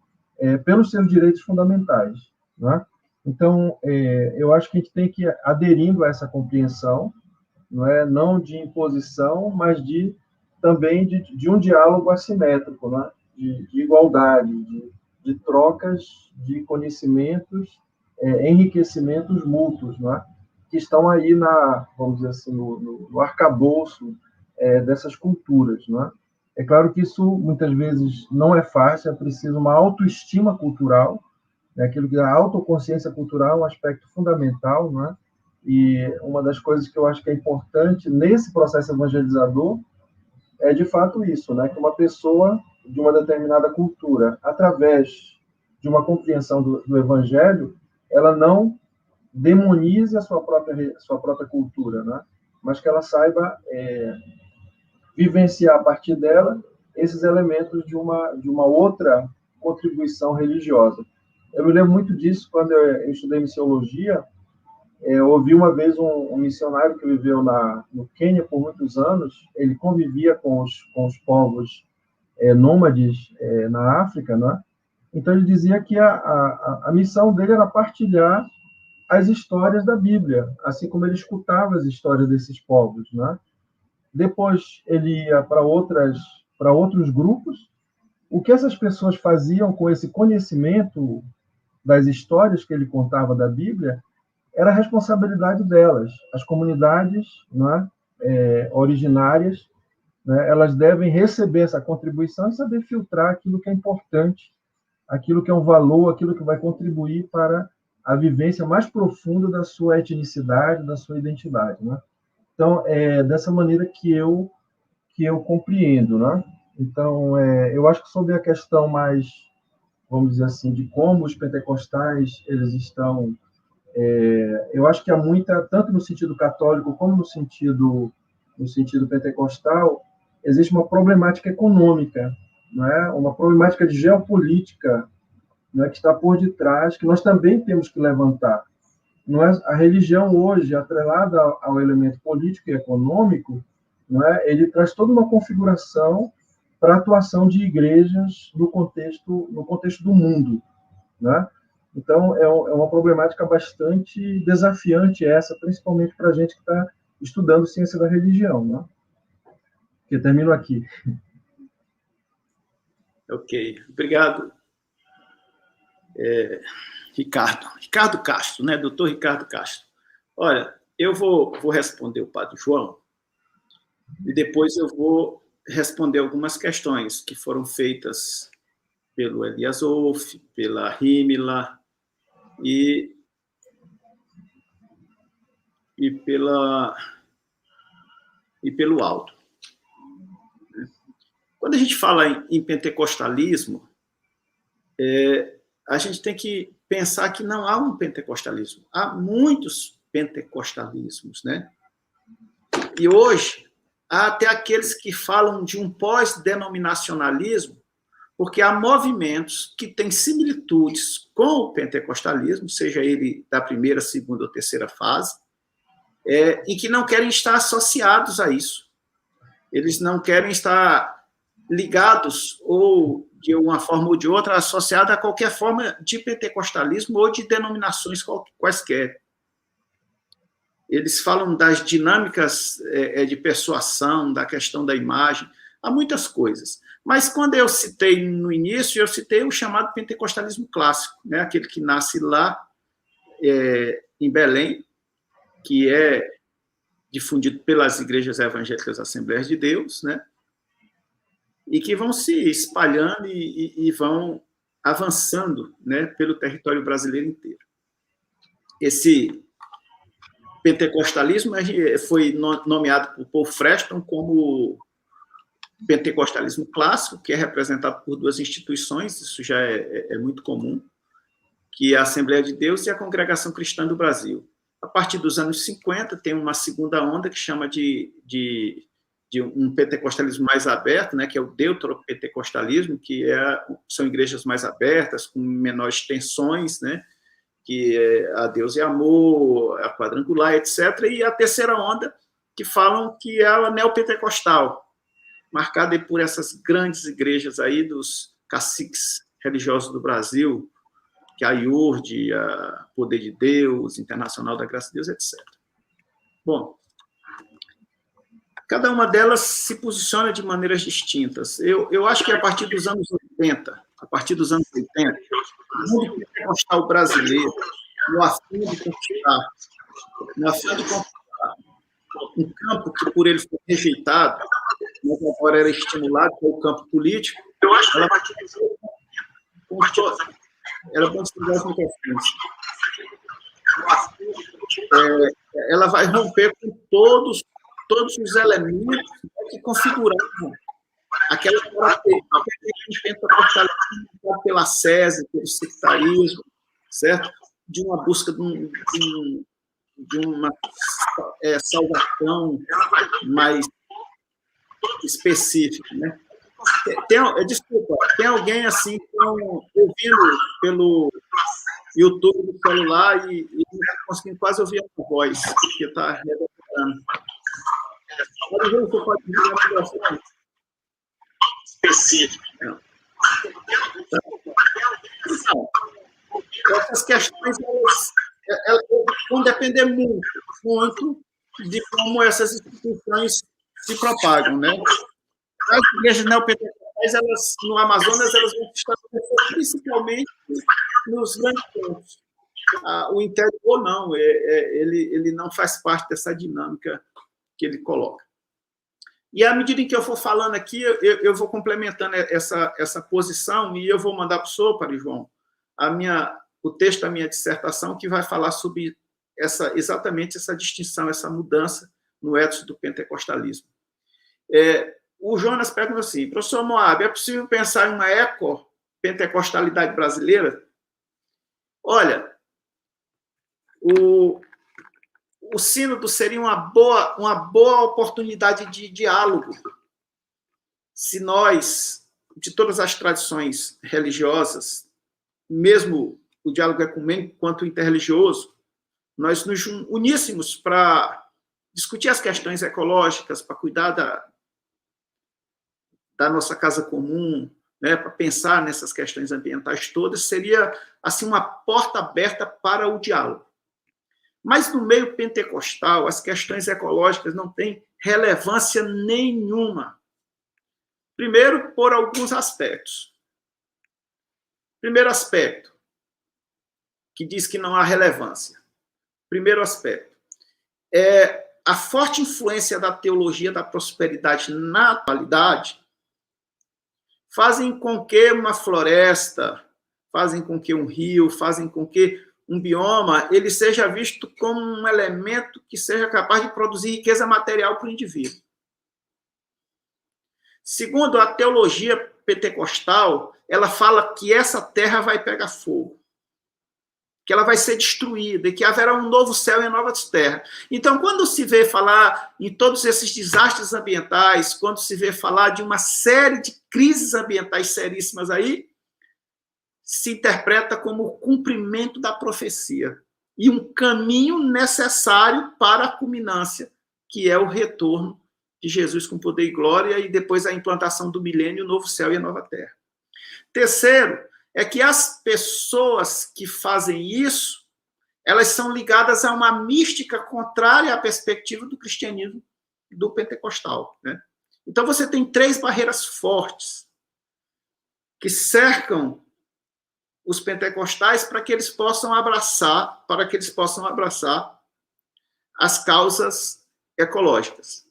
pelos seus direitos fundamentais, né? Então, eu acho que a gente tem que ir aderindo a essa compreensão, não de imposição, mas também de um diálogo assimétrico, né? De igualdade, de trocas de conhecimentos enriquecimentos mútuos, não é? Que estão aí vamos dizer assim, no arcabouço dessas culturas, não é? É claro que isso muitas vezes não é fácil, é preciso uma autoestima cultural, né? Aquilo que a autoconsciência cultural é um aspecto fundamental, não é? E uma das coisas que eu acho que é importante nesse processo evangelizador é de fato isso, né? Que uma pessoa de uma determinada cultura, através de uma compreensão do evangelho, ela não demonize a sua própria cultura, né? Mas que ela saiba vivenciar a partir dela esses elementos de uma outra contribuição religiosa. Eu me lembro muito disso quando eu estudei missiologia. Eu ouvi uma vez um missionário que viveu no Quênia por muitos anos. Ele convivia com os povos nômades na África, né? Então ele dizia que a missão dele era partilhar as histórias da Bíblia, assim como ele escutava as histórias desses povos, né? Depois ele ia para outros grupos. O que essas pessoas faziam com esse conhecimento das histórias que ele contava da Bíblia era a responsabilidade delas. As comunidades, né, originárias, né, elas devem receber essa contribuição e saber filtrar aquilo que é importante, aquilo que é um valor, aquilo que vai contribuir para a vivência mais profunda da sua etnicidade, da sua identidade, né? Então, é dessa maneira que eu compreendo, né? Então, eu acho que sobre a questão mais, vamos dizer assim, de como os pentecostais eles estão, eu acho que há muita, tanto no sentido católico como no sentido pentecostal, existe uma problemática econômica, não é? Uma problemática de geopolítica, não é, que está por detrás, que nós também temos que levantar. Não é, a religião hoje, atrelada ao elemento político e econômico, não é, ele traz toda uma configuração para a atuação de igrejas no contexto do mundo, né? Então, é uma problemática bastante desafiante essa, principalmente para a gente que está estudando ciência da religião, né? Que termino aqui. Ok, obrigado, Ricardo Castro, né? Doutor Ricardo Castro. Olha, eu vou responder o Padre João e depois eu vou responder algumas questões que foram feitas pelo Elias Wolff, pela Rímila e pelo Aldo. Quando a gente fala em pentecostalismo, a gente tem que pensar que não há um pentecostalismo. Há muitos pentecostalismos, né? E hoje, há até aqueles que falam de um pós-denominacionalismo, porque há movimentos que têm similitudes com o pentecostalismo, seja ele da primeira, segunda ou terceira fase, e que não querem estar associados a isso. Eles não querem estar ligados, ou de uma forma ou de outra, associados a qualquer forma de pentecostalismo ou de denominações quaisquer. Eles falam das dinâmicas de persuasão, da questão da imagem, há muitas coisas. Mas quando eu citei no início, eu citei o chamado pentecostalismo clássico, né? Aquele que nasce lá em Belém, que é difundido pelas igrejas evangélicas Assembleias de Deus, né? E que vão se espalhando e vão avançando, né, pelo território brasileiro inteiro. Esse pentecostalismo foi nomeado por Paul Freston como pentecostalismo clássico, que é representado por duas instituições, isso já é muito comum, que é a Assembleia de Deus e a Congregação Cristã do Brasil. A partir dos anos 50, tem uma segunda onda que chama de um pentecostalismo mais aberto, né, que é o deuteropentecostalismo, que são igrejas mais abertas, com menores tensões, né, que é a Deus e Amor, a quadrangular, etc. E a terceira onda, que falam que é a neopentecostal, marcada por essas grandes igrejas aí dos caciques religiosos do Brasil, que é a IURD, a Poder de Deus, Internacional da Graça de Deus, etc. Bom, cada uma delas se posiciona de maneiras distintas. Eu acho que a partir dos anos 80, o mundo pentecostal brasileiro, no afã de conquistar, um campo que por ele foi rejeitado, mas agora era estimulado, que é o campo político, ela vai ela vai romper com todos os elementos que configuravam aquela característica pela SESI, pelo sectarismo, certo? De uma busca de uma salvação mais específica, né? Desculpa, tem alguém assim ouvindo pelo YouTube do celular e não está conseguindo quase ouvir a voz, porque está reverberando. Você pode ver a microfone? Específico. Então, essas questões elas vão depender muito de como essas instituições se propagam, né? As igrejas neopentecostais, elas, no Amazonas, elas vão estabelecer principalmente nos grandes pontos. O interior, não, ele não faz parte dessa dinâmica que ele coloca. E à medida em que eu for falando aqui, eu vou complementando essa posição e eu vou mandar para o senhor, Padre João, o texto da minha dissertação, que vai falar sobre exatamente essa distinção, essa mudança no ethos do pentecostalismo. O Jonas pergunta assim, professor Moab, é possível pensar em uma eco-pentecostalidade brasileira? Olha, o sínodo seria uma boa oportunidade de diálogo se nós, de todas as tradições religiosas, mesmo o diálogo ecumênico quanto interreligioso, nós nos uníssemos para discutir as questões ecológicas, para cuidar da nossa casa comum, né, para pensar nessas questões ambientais todas, seria assim uma porta aberta para o diálogo. Mas no meio pentecostal, as questões ecológicas não têm relevância nenhuma. Primeiro, por alguns aspectos. Primeiro aspecto, que diz que não há relevância. Primeiro aspecto, a forte influência da teologia da prosperidade na atualidade fazem com que uma floresta, fazem com que um rio, fazem com que um bioma, ele seja visto como um elemento que seja capaz de produzir riqueza material para o indivíduo. Segundo a teologia pentecostal, ela fala que essa terra vai pegar fogo, que ela vai ser destruída e que haverá um novo céu e novas terras. Então, quando se vê falar em todos esses desastres ambientais, quando se vê falar de uma série de crises ambientais seríssimas aí, se interpreta como o cumprimento da profecia e um caminho necessário para a culminância, que é o retorno de Jesus com poder e glória e depois a implantação do milênio, o novo céu e a nova terra. Terceiro, é que as pessoas que fazem isso, elas são ligadas a uma mística contrária à perspectiva do cristianismo do pentecostal, né? Então você tem 3 barreiras fortes que cercam os pentecostais para que eles possam abraçar as causas ecológicas.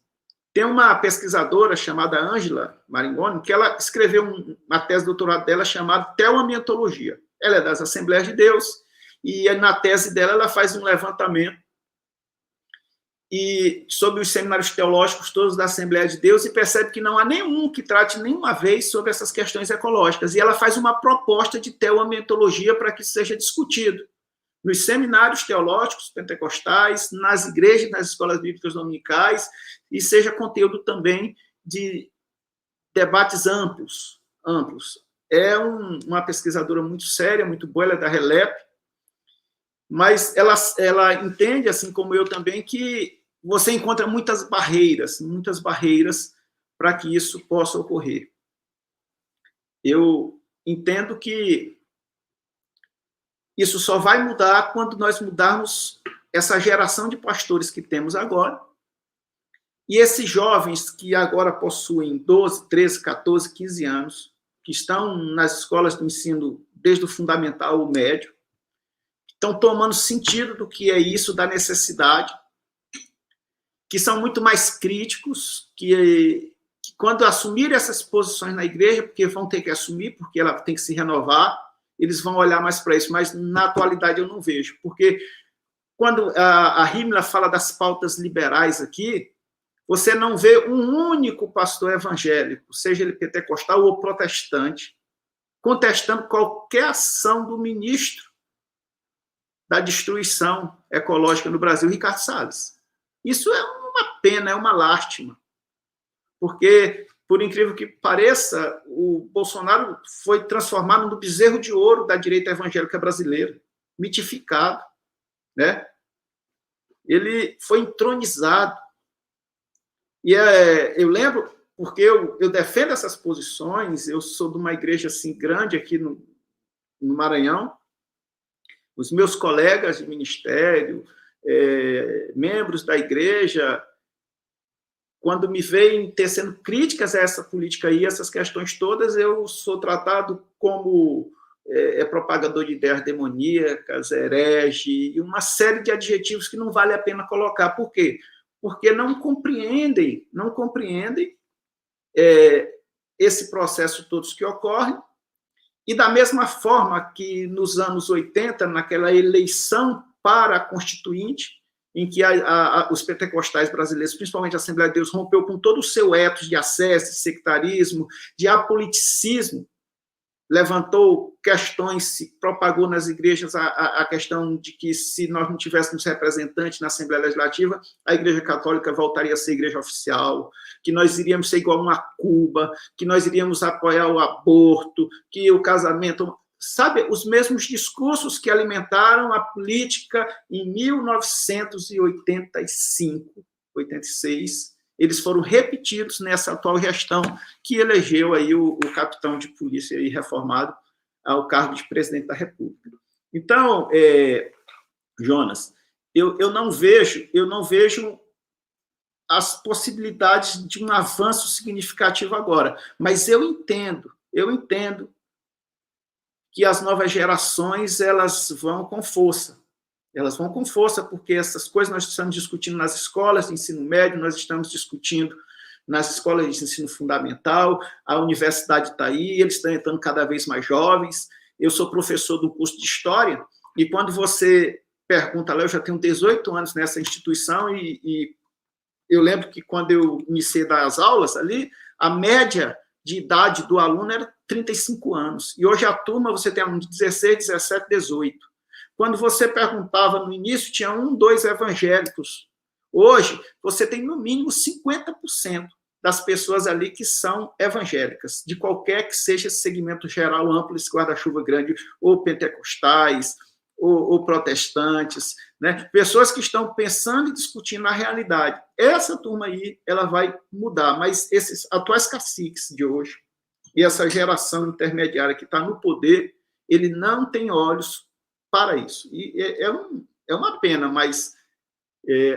Tem uma pesquisadora chamada Ângela Maringoni, que ela escreveu uma tese de doutorado dela chamada Teoambientologia. Ela é das Assembleias de Deus, e na tese dela ela faz um levantamento sobre os seminários teológicos todos da Assembleia de Deus e percebe que não há nenhum que trate nenhuma vez sobre essas questões ecológicas. E ela faz uma proposta de teoambientologia para que isso seja discutido nos seminários teológicos pentecostais, nas igrejas, nas escolas bíblicas dominicais, e seja conteúdo também de debates amplos. É uma pesquisadora muito séria, muito boa, ela é da RELEP, mas ela entende, assim como eu também, que você encontra muitas barreiras para que isso possa ocorrer. Eu entendo que isso só vai mudar quando nós mudarmos essa geração de pastores que temos agora, e esses jovens que agora possuem 12, 13, 14, 15 anos, que estão nas escolas do ensino desde o fundamental ao médio, estão tomando sentido do que é isso, da necessidade, que são muito mais críticos, que quando assumirem essas posições na igreja, porque vão ter que assumir, porque ela tem que se renovar, eles vão olhar mais para isso, mas na atualidade eu não vejo, porque quando a Himmler fala das pautas liberais aqui, você não vê um único pastor evangélico, seja ele pentecostal ou protestante, contestando qualquer ação do ministro da destruição ecológica no Brasil, Ricardo Salles. Isso é uma pena, é uma lástima, porque, por incrível que pareça, o Bolsonaro foi transformado no bezerro de ouro da direita evangélica brasileira, mitificado, né? Ele foi entronizado. E eu lembro, porque eu defendo essas posições, eu sou de uma igreja assim grande aqui no Maranhão, os meus colegas de ministério, membros da igreja, quando me veem tecendo críticas a essa política aí, essas questões todas, eu sou tratado como propagador de ideias demoníacas, herege, e uma série de adjetivos que não vale a pena colocar. Por quê? Porque não compreendem esse processo todos que ocorre, e da mesma forma que nos anos 80, naquela eleição para a Constituinte, em que os pentecostais brasileiros, principalmente a Assembleia de Deus, rompeu com todo o seu ethos de acesso, de sectarismo, de apoliticismo, levantou questões, se propagou nas igrejas a questão de que se nós não tivéssemos representantes na Assembleia Legislativa, a Igreja Católica voltaria a ser igreja oficial, que nós iríamos ser igual a Cuba, que nós iríamos apoiar o aborto, que o casamento... Sabe, os mesmos discursos que alimentaram a política em 1985, 86, eles foram repetidos nessa atual gestão que elegeu aí o capitão de polícia aí reformado ao cargo de presidente da República. Então, Jonas, eu não vejo as possibilidades de um avanço significativo agora, mas eu entendo que as novas gerações elas vão com força. Elas vão com força, porque essas coisas nós estamos discutindo nas escolas de ensino médio, nós estamos discutindo nas escolas de ensino fundamental, a universidade está aí, eles estão entrando cada vez mais jovens. Eu sou professor do curso de História, e quando você pergunta lá, eu já tenho 18 anos nessa instituição, e eu lembro que quando eu iniciei das aulas ali, a média de idade do aluno era 35 anos. E hoje a turma, você tem aluno de 16, 17, 18. Quando você perguntava no início, tinha 1, 2 evangélicos. Hoje, você tem no mínimo 50% das pessoas ali que são evangélicas, de qualquer que seja esse segmento geral, amplo, esse guarda-chuva grande, ou pentecostais, ou protestantes, né? Pessoas que estão pensando e discutindo a realidade. Essa turma aí, ela vai mudar, mas esses atuais caciques de hoje, e essa geração intermediária que está no poder, ele não tem olhos para isso. E é uma pena, mas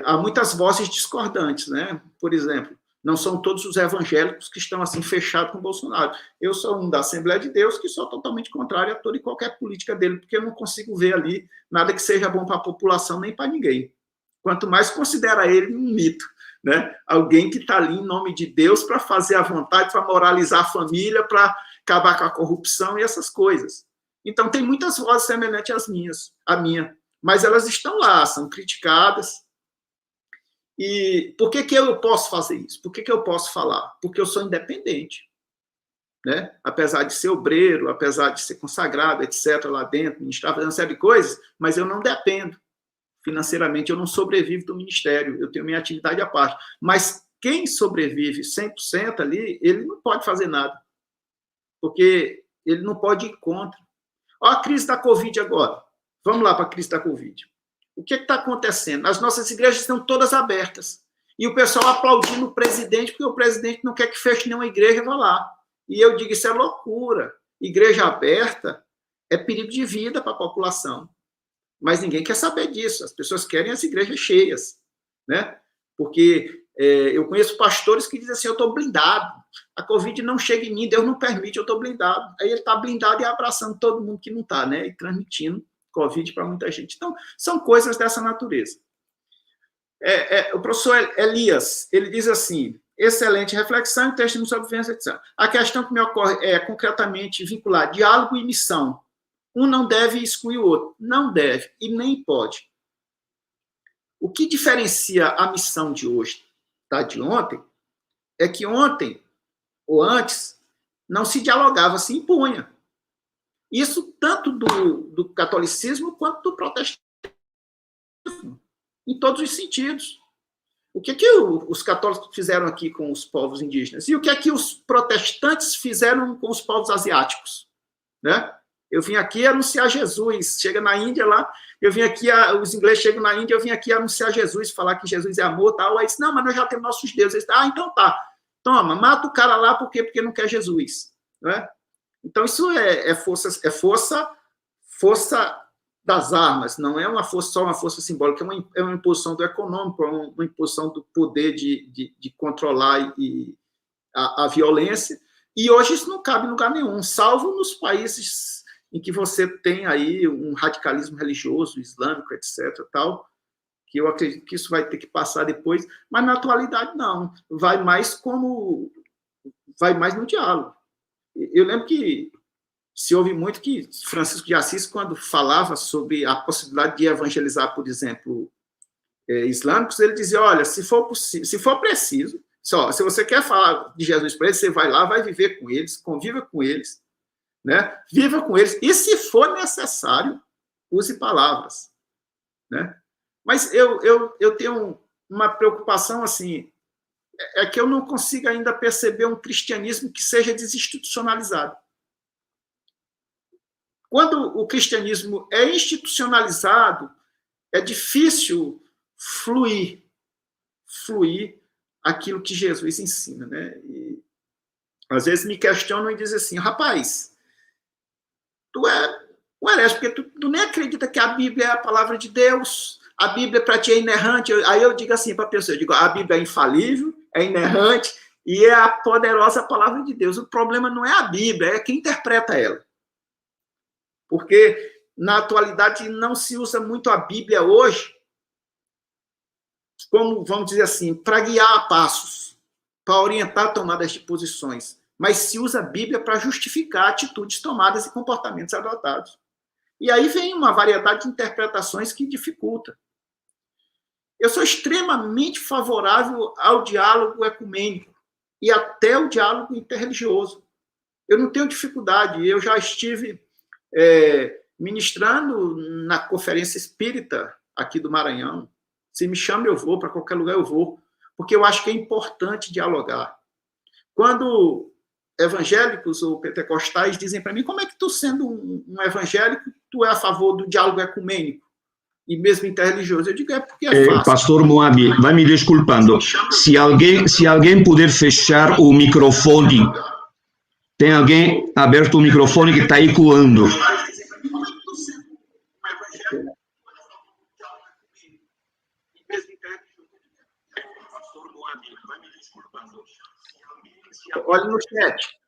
há muitas vozes discordantes, né? Por exemplo, não são todos os evangélicos que estão assim fechados com o Bolsonaro. Eu sou um da Assembleia de Deus que sou totalmente contrário a toda e qualquer política dele, porque eu não consigo ver ali nada que seja bom para a população nem para ninguém. Quanto mais considera ele um mito, né? Alguém que está ali em nome de Deus para fazer a vontade, para moralizar a família, para acabar com a corrupção e essas coisas. Então, tem muitas vozes semelhantes à minha, mas elas estão lá, são criticadas. E por que eu posso fazer isso? Por que eu posso falar? Porque eu sou independente, né? Apesar de ser obreiro, apesar de ser consagrado, etc., lá dentro, ministrar, fazendo uma série de coisas, mas eu não dependo financeiramente, eu não sobrevivo do ministério, eu tenho minha atividade à parte. Mas quem sobrevive 100% ali, ele não pode fazer nada, porque ele não pode ir contra. Olha a crise da Covid agora. Vamos lá para a crise da Covid. O que está acontecendo? As nossas igrejas estão todas abertas. E o pessoal aplaudindo o presidente, porque o presidente não quer que feche nenhuma igreja, vá lá. E eu digo, isso é loucura. Igreja aberta é perigo de vida para a população. Mas ninguém quer saber disso. As pessoas querem as igrejas cheias, né? Porque eu conheço pastores que dizem assim, eu estou blindado. A Covid não chega em mim, Deus não permite, eu estou blindado. Aí ele está blindado e abraçando todo mundo que não está, né? E transmitindo Covid para muita gente. Então, são coisas dessa natureza. O professor Elias, ele diz assim, excelente reflexão e texto de sobrevivência, etc. A questão que me ocorre é concretamente vincular diálogo e missão. Um não deve excluir o outro. Não deve e nem pode. O que diferencia a missão de hoje de ontem é que ontem, ou antes, não se dialogava, se impunha. Isso tanto do catolicismo quanto do protestantismo, em todos os sentidos. O que os católicos fizeram aqui com os povos indígenas? E o que os protestantes fizeram com os povos asiáticos? Né? Eu vim aqui anunciar Jesus. Chega na Índia lá, eu vim aqui, os ingleses chegam na Índia, eu vim aqui anunciar Jesus, falar que Jesus é amor, tal. Aí disse, não, mas nós já temos nossos deuses. Então tá. Toma, mata o cara lá, por quê? Porque não quer Jesus. Né? Então, isso é força das armas, não é só uma força simbólica, é uma imposição do econômico, é uma imposição do poder de controlar a violência, e hoje isso não cabe em lugar nenhum, salvo nos países em que você tem aí um radicalismo religioso, islâmico, etc., tal, que eu acredito que isso vai ter que passar depois, mas na atualidade não, vai mais no diálogo. Eu lembro que se ouve muito que Francisco de Assis, quando falava sobre a possibilidade de evangelizar, por exemplo, islâmicos, ele dizia, olha, se for preciso, se você quer falar de Jesus para eles, você vai lá, vai viver com eles, conviva com eles, né? Viva com eles, e se for necessário, use palavras. Né? Mas eu tenho uma preocupação assim, é que eu não consigo ainda perceber um cristianismo que seja desinstitucionalizado. Quando o cristianismo é institucionalizado, é difícil fluir aquilo que Jesus ensina. Né? E, às vezes me questionam e dizem assim, rapaz, tu é um herege, porque tu nem acredita que a Bíblia é a palavra de Deus, a Bíblia para ti é inerrante. Aí eu digo assim para a pessoa, a Bíblia é infalível, é inerrante e é a poderosa palavra de Deus. O problema não é a Bíblia, é quem interpreta ela. Porque na atualidade não se usa muito a Bíblia hoje como, vamos dizer assim, para guiar a passos, para orientar tomadas de posições, mas se usa a Bíblia para justificar atitudes tomadas e comportamentos adotados. E aí vem uma variedade de interpretações que dificulta. Eu sou extremamente favorável ao diálogo ecumênico e até o diálogo interreligioso. Eu não tenho dificuldade. Eu já estive ministrando na Conferência Espírita aqui do Maranhão. Se me chama, eu vou. Para qualquer lugar, eu vou. Porque eu acho que é importante dialogar. Quando evangélicos ou pentecostais dizem para mim, como é que tu, sendo um evangélico, tu é a favor do diálogo ecumênico? E mesmo interreligioso, eu digo, porque é fácil. Pastor Moabi, vai me desculpando. Se alguém puder fechar o microfone, tem alguém aberto o microfone que está ecoando. Olha no chat.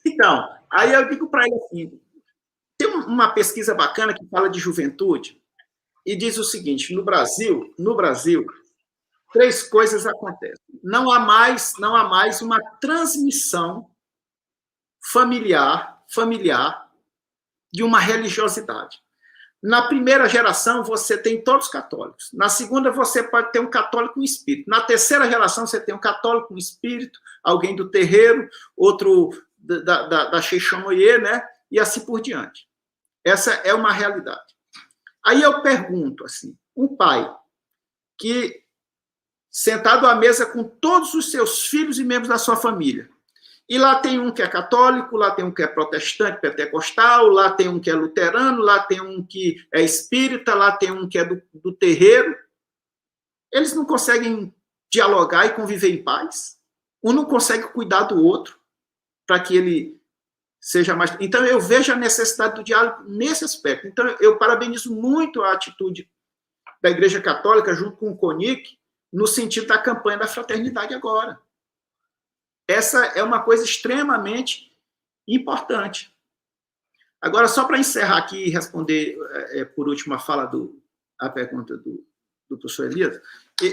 Então, aí eu digo para ele assim, tem uma pesquisa bacana que fala de juventude e diz o seguinte, no Brasil, 3 coisas acontecem. Não há mais uma transmissão familiar de uma religiosidade. Na primeira geração, você tem todos católicos. Na segunda, você pode ter um católico em espírito. Na terceira geração, você tem um católico em espírito, alguém do terreiro, outro da Xexomoyê, né? E assim por diante. Essa é uma realidade. Aí eu pergunto, assim, um pai que, sentado à mesa com todos os seus filhos e membros da sua família, e lá tem um que é católico, lá tem um que é protestante, pentecostal, lá tem um que é luterano, lá tem um que é espírita, lá tem um que é do terreiro. Eles não conseguem dialogar e conviver em paz? Um não consegue cuidar do outro para que ele seja mais... Então, eu vejo a necessidade do diálogo nesse aspecto. Então, eu parabenizo muito a atitude da Igreja Católica, junto com o CONIC, no sentido da campanha da fraternidade agora. Essa é uma coisa extremamente importante. Agora, só para encerrar aqui e responder, por último, a pergunta do professor Elias,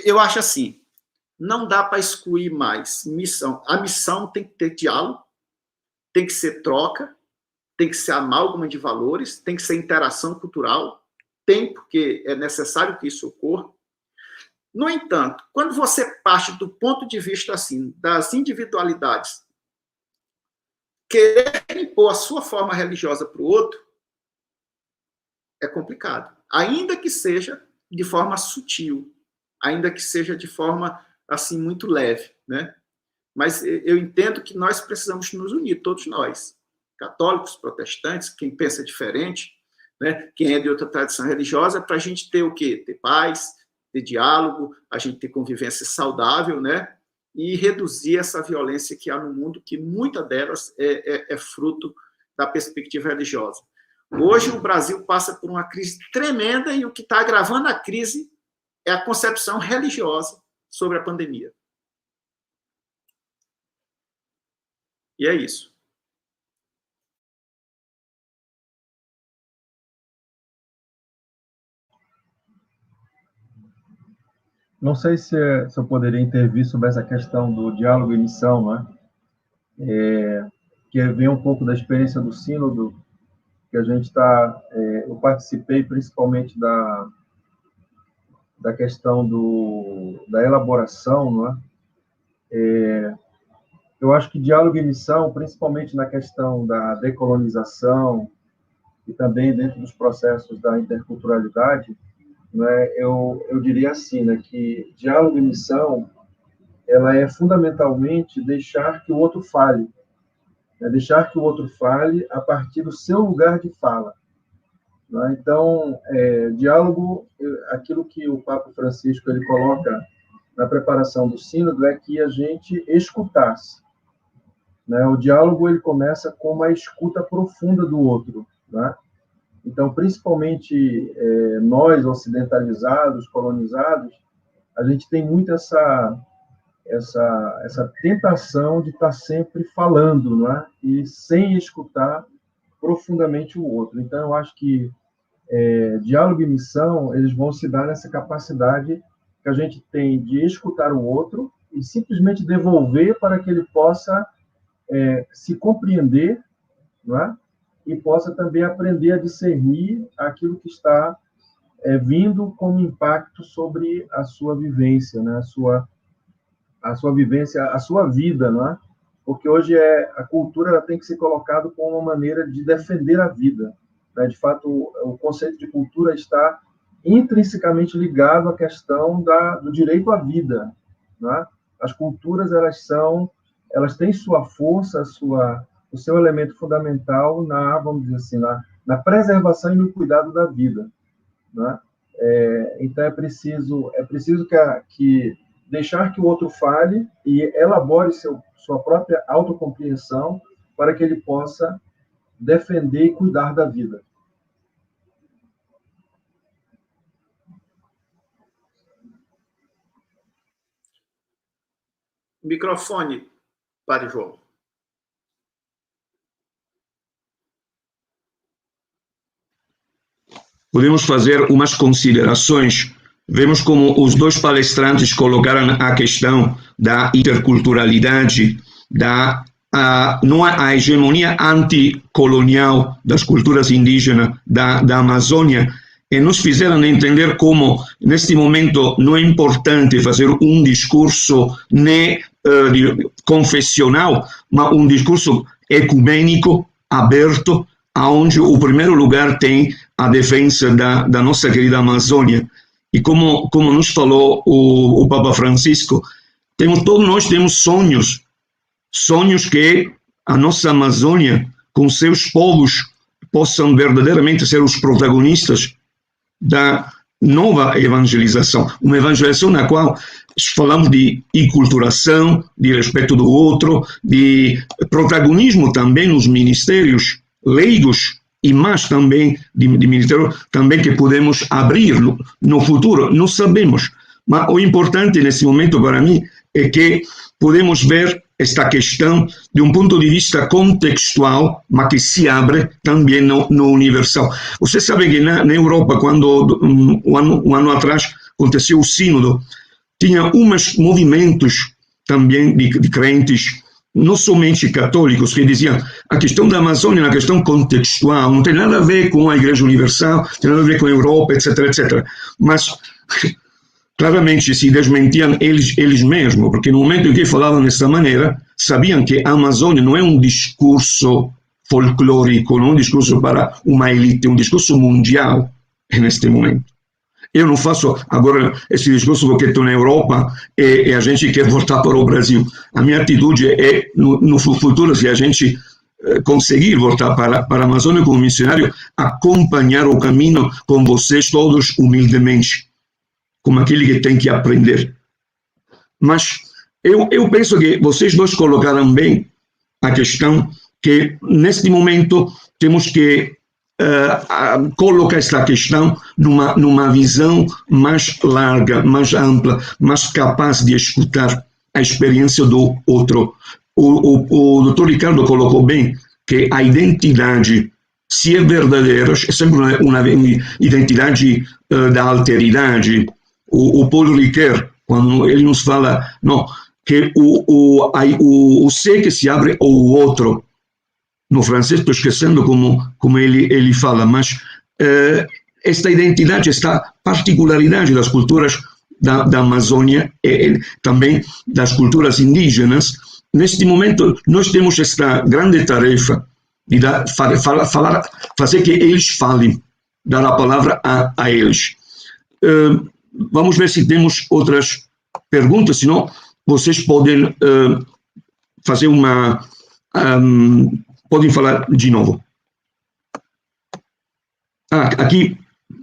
eu acho assim, não dá para excluir mais missão. A missão tem que ter diálogo, tem que ser troca, tem que ser amálgama de valores, tem que ser interação cultural, porque é necessário que isso ocorra. No entanto, quando você parte do ponto de vista assim, das individualidades, querer impor a sua forma religiosa para o outro é complicado. Ainda que seja de forma sutil, ainda que seja de forma assim muito leve, né? Mas eu entendo que nós precisamos nos unir, todos nós, católicos, protestantes, quem pensa diferente, né? Quem é de outra tradição religiosa, para a gente ter o quê? Ter paz, ter diálogo, a gente ter convivência saudável, né? E reduzir essa violência que há no mundo, que muita delas é fruto da perspectiva religiosa. Hoje o Brasil passa por uma crise tremenda e o que está agravando a crise é a concepção religiosa sobre a pandemia. E é isso. Não sei se eu poderia intervir sobre essa questão do diálogo e missão, né? Que vem um pouco da experiência do sínodo, que a gente está... eu participei principalmente da questão da elaboração, não é? Eu acho que diálogo e missão, principalmente na questão da decolonização e também dentro dos processos da interculturalidade, né, eu diria assim, né, que diálogo e missão, ela é fundamentalmente deixar que o outro fale, né, deixar que o outro fale a partir do seu lugar de fala. Né? Então, diálogo, aquilo que o Papa Francisco ele coloca na preparação do sínodo é que a gente escutasse. Né? O diálogo ele começa com uma escuta profunda do outro, né? Então, principalmente nós, ocidentalizados, colonizados, a gente tem muito essa tentação de estar sempre falando, não é? E sem escutar profundamente o outro. Então, eu acho que diálogo e missão, eles vão se dar nessa capacidade que a gente tem de escutar o outro e simplesmente devolver para que ele possa se compreender, não é? E possa também aprender a discernir aquilo que está vindo como impacto sobre a sua vivência, né? A sua vivência, a sua vida, não é? Porque hoje a cultura tem que ser colocada como uma maneira de defender a vida, né? De fato, o conceito de cultura está intrinsecamente ligado à questão do direito à vida, não é? As culturas elas têm sua força, o seu elemento fundamental vamos dizer assim, na preservação e no cuidado da vida, né? Então é preciso que deixar que o outro fale e elabore sua própria autocompreensão para que ele possa defender e cuidar da vida. Microfone, Padre João. Podemos fazer umas considerações. Vemos como os dois palestrantes colocaram a questão da interculturalidade, não a hegemonia anticolonial das culturas indígenas da Amazônia, e nos fizeram entender como, neste momento, não é importante fazer um discurso confessional, mas um discurso ecumênico, aberto, onde o primeiro lugar tem a defesa da nossa querida Amazônia. E como nos falou o Papa Francisco, todos nós temos sonhos que a nossa Amazônia, com seus povos, possam verdadeiramente ser os protagonistas da nova evangelização, uma evangelização na qual falamos de enculturação, de respeito do outro, de protagonismo também nos ministérios leigos e mais também de ministério também que podemos abrir no futuro, não sabemos, mas o importante nesse momento para mim é que podemos ver esta questão de um ponto de vista contextual, mas que se abre também no universal. Você sabe que na Europa, quando um ano atrás aconteceu o sínodo, tinha uns movimentos também de crentes, não somente católicos, que diziam a questão da Amazônia é uma questão contextual, não tem nada a ver com a Igreja Universal, não tem nada a ver com a Europa, etc., etc. Mas claramente se desmentiam eles mesmos, porque no momento em que falavam dessa maneira, sabiam que a Amazônia não é um discurso folclórico, não é um discurso para uma elite, é um discurso mundial neste momento. Eu não faço agora esse discurso porque estou na Europa e a gente quer voltar para o Brasil. A minha atitude é, no futuro, se a gente conseguir voltar para a Amazônia como missionário, acompanhar o caminho com vocês todos humildemente, como aquele que tem que aprender. Mas eu penso que vocês dois colocaram bem a questão que, neste momento, temos que colocar esta questão numa visão mais larga, mais ampla, mais capaz de escutar a experiência do outro. O doutor Ricardo colocou bem que a identidade, se é verdadeira, é sempre uma identidade da alteridade. O Paul Ricoeur, quando ele nos fala que o ser que se abre ao outro, no francês estou esquecendo como ele fala, mas esta identidade, esta particularidade das culturas da Amazônia e também das culturas indígenas, neste momento nós temos esta grande tarefa de fazer que eles falem, dar a palavra a eles. Vamos ver se temos outras perguntas, senão vocês podem fazer podem falar de novo. Aqui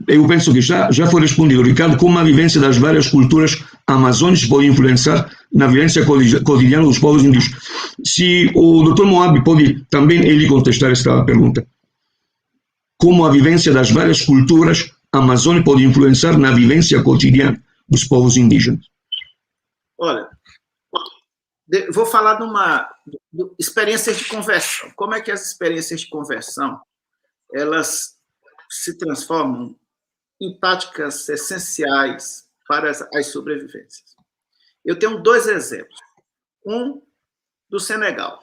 eu penso que já foi respondido, Ricardo, como a vivência das várias culturas amazônicas pode influenciar na vivência cotidiana dos povos indígenas. Se o Dr. Moab pode também ele contestar esta pergunta. Como a vivência das várias culturas amazônicas pode influenciar na vivência cotidiana dos povos indígenas? Olha, vou falar de experiências de conversão. Como é que as experiências de conversão elas se transformam em táticas essenciais para as sobrevivências? Eu tenho 2 exemplos. Um do Senegal.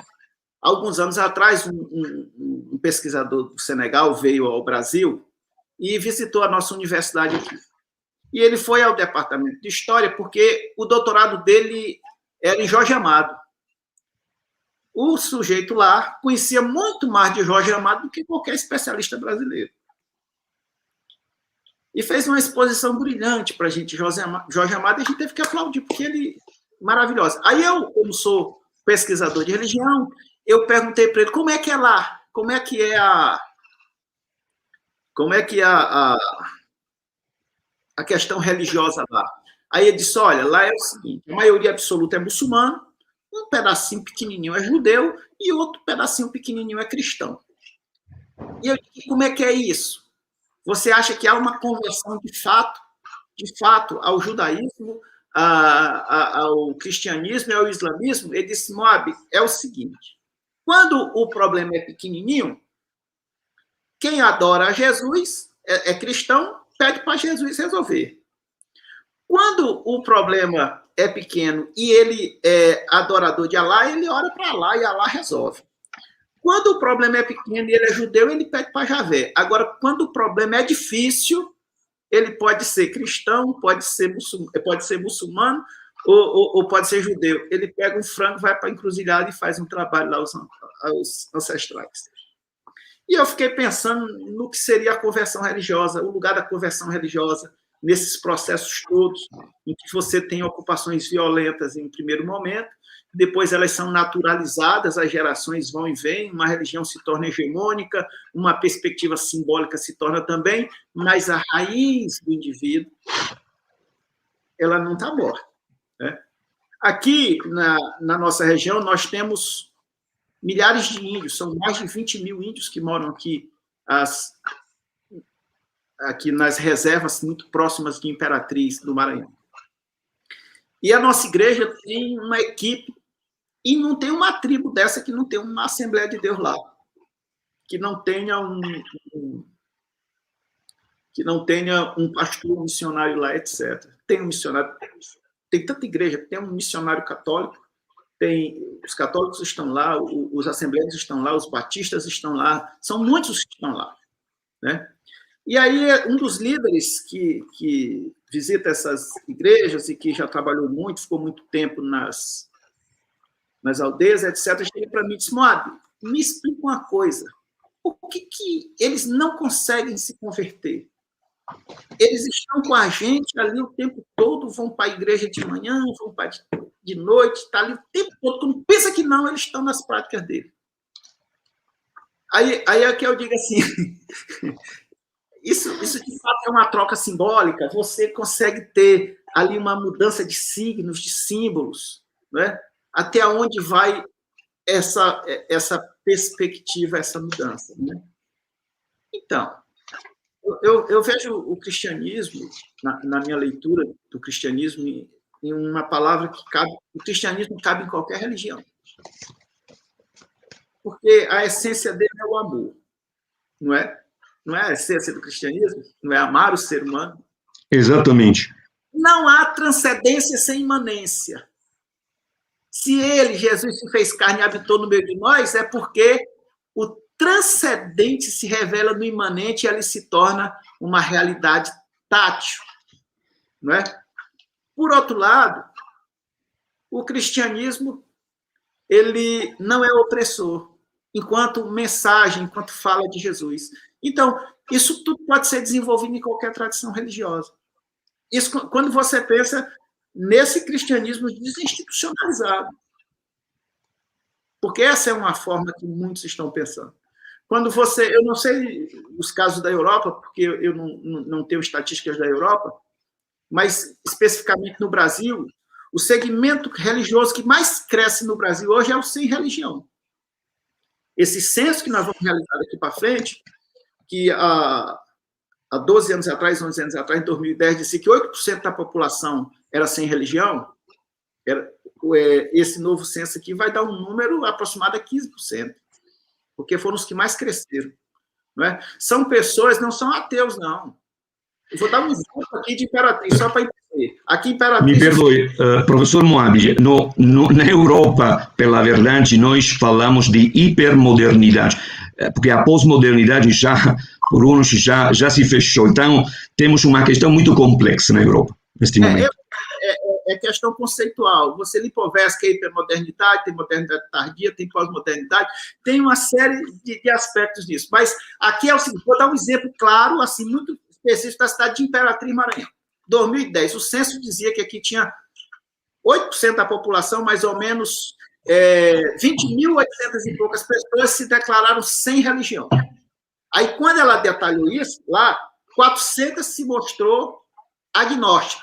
Alguns anos atrás, um pesquisador do Senegal veio ao Brasil e visitou a nossa universidade aqui. E ele foi ao departamento de História porque o doutorado dele era em Jorge Amado. O sujeito lá conhecia muito mais de Jorge Amado do que qualquer especialista brasileiro. E fez uma exposição brilhante para a gente, Jorge Amado, e a gente teve que aplaudir, porque ele maravilhoso. Aí eu, como sou pesquisador de religião, eu perguntei para ele como é que é lá, como é que é a questão religiosa lá. Aí ele disse, olha, lá é o seguinte, a maioria absoluta é muçulmana, um pedacinho pequenininho é judeu e outro pedacinho pequenininho é cristão. E eu disse, como é que é isso? Você acha que há uma conversão de fato ao judaísmo, ao cristianismo e ao islamismo? Ele disse, Moab, é o seguinte, quando o problema é pequenininho, quem adora a Jesus é cristão, pede para Jesus resolver. Quando o problema é pequeno e ele é adorador de Alá, ele ora para Alá e Alá resolve. Quando o problema é pequeno e ele é judeu, ele pede para Javé. Agora, quando o problema é difícil, ele pode ser cristão, pode ser muçulmano ou pode ser judeu. Ele pega um frango, vai para a encruzilhada e faz um trabalho lá aos ancestrais. E eu fiquei pensando no que seria a conversão religiosa, o lugar da conversão religiosa nesses processos todos, em que você tem ocupações violentas em primeiro momento, depois elas são naturalizadas, as gerações vão e vêm, uma religião se torna hegemônica, uma perspectiva simbólica se torna também, mas a raiz do indivíduo, ela não está morta. Né? Aqui, na nossa região, nós temos milhares de índios, são mais de 20 mil índios que moram aqui, aqui nas reservas muito próximas de Imperatriz, do Maranhão. E a nossa igreja tem uma equipe E não tem uma tribo dessa que não tem uma Assembleia de Deus lá, que não tenha um pastor, um missionário lá, etc. Tem um missionário, tem tanta igreja, tem um missionário católico, os católicos estão lá, os assembleianos estão lá, os batistas estão lá, são muitos os que estão lá, né? E aí, um dos líderes que visita essas igrejas e que já trabalhou muito, ficou muito tempo nas aldeias, etc., chega para mim e disse: Moab, me explica uma coisa, por que eles não conseguem se converter? Eles estão com a gente ali o tempo todo, vão para a igreja de manhã, vão para de noite, está ali o tempo todo. Quando pensa que não, eles estão nas práticas dele. Aí é que eu digo assim, isso de fato é uma troca simbólica, você consegue ter ali uma mudança de signos, de símbolos, né? Até onde vai essa perspectiva, essa mudança, né? Então, eu vejo o cristianismo, na minha leitura do cristianismo, em uma palavra que cabe: o cristianismo cabe em qualquer religião. Porque a essência dele é o amor, não é? Não é a essência do cristianismo? Não é amar o ser humano? Exatamente. Não há transcendência sem imanência. Se ele, Jesus, se fez carne e habitou no meio de nós, é porque o transcendente se revela no imanente e ele se torna uma realidade tátil, não é? Por outro lado, o cristianismo, ele não é opressor, enquanto mensagem, enquanto fala de Jesus. Então, isso tudo pode ser desenvolvido em qualquer tradição religiosa. Isso, quando você pensa nesse cristianismo desinstitucionalizado, porque essa é uma forma que muitos estão pensando. Quando você, eu não sei os casos da Europa, porque eu não tenho estatísticas da Europa, mas especificamente no Brasil, o segmento religioso que mais cresce no Brasil hoje é o sem religião. Esse censo que nós vamos realizar daqui para frente, que há 12 anos atrás, 11 anos atrás, em 2010, disse que 8% da população era sem religião, esse novo censo aqui vai dar um número aproximado a 15%, porque foram os que mais cresceram. Não é? São pessoas, não são ateus, não. Eu vou dar um exemplo aqui de Imperatriz, só para entender. Aqui em Imperatriz... Me perdoe, professor Moab, na Europa, pela verdade, nós falamos de hipermodernidade, porque a pós-modernidade já, por uns, já se fechou. Então, temos uma questão muito complexa na Europa, neste momento. É questão conceitual. Você Lipovetsky, que é hipermodernidade, tem modernidade tardia, tem pós-modernidade, tem uma série de aspectos disso. Mas aqui é o seguinte, vou dar um exemplo claro, assim, muito específico da cidade de Imperatriz, Maranhão. 2010, o censo dizia que aqui tinha 8% da população, mais ou menos 20.800 e poucas pessoas se declararam sem religião. Aí, quando ela detalhou isso, lá, 400 se mostrou agnóstica.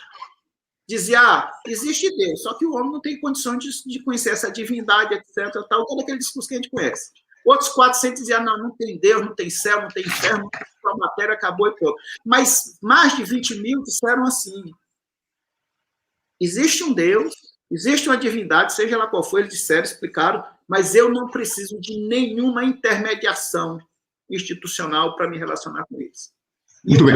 Dizia, existe Deus, só que o homem não tem condições de conhecer essa divindade, etc. Tal, todo aquele discurso que a gente conhece. Outros 400 diziam, não tem Deus, não tem céu, não tem inferno, a matéria acabou e pronto. Mas mais de 20 mil disseram assim, existe um Deus, existe uma divindade, seja lá qual for, eles disseram, explicaram, mas eu não preciso de nenhuma intermediação institucional para me relacionar com eles. Muito bem.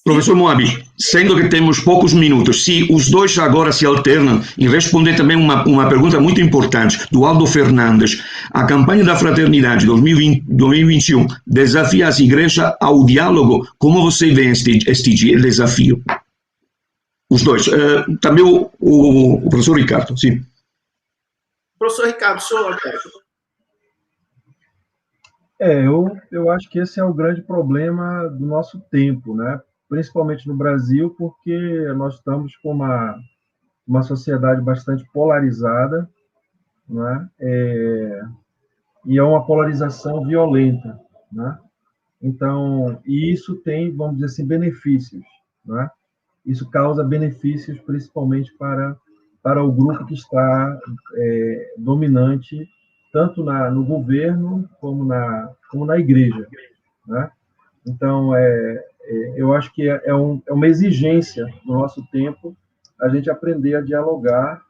Professor Moab, sendo que temos poucos minutos, se os dois agora se alternam em responder também uma pergunta muito importante do Aldo Fernandes. A campanha da Fraternidade 2021 desafia as igrejas ao diálogo. Como você vê este desafio? Os dois. Também o professor Ricardo, sim. Professor Ricardo, senhor... Eu acho que esse é o grande problema do nosso tempo, né? Principalmente no Brasil, porque nós estamos com uma sociedade bastante polarizada, não é? E é uma polarização violenta, né? Então, e isso tem, vamos dizer assim, benefícios, né? Isso causa benefícios principalmente para o grupo que está dominante, tanto no governo como na igreja, né? Então, eu acho que é uma exigência do nosso tempo a gente aprender a dialogar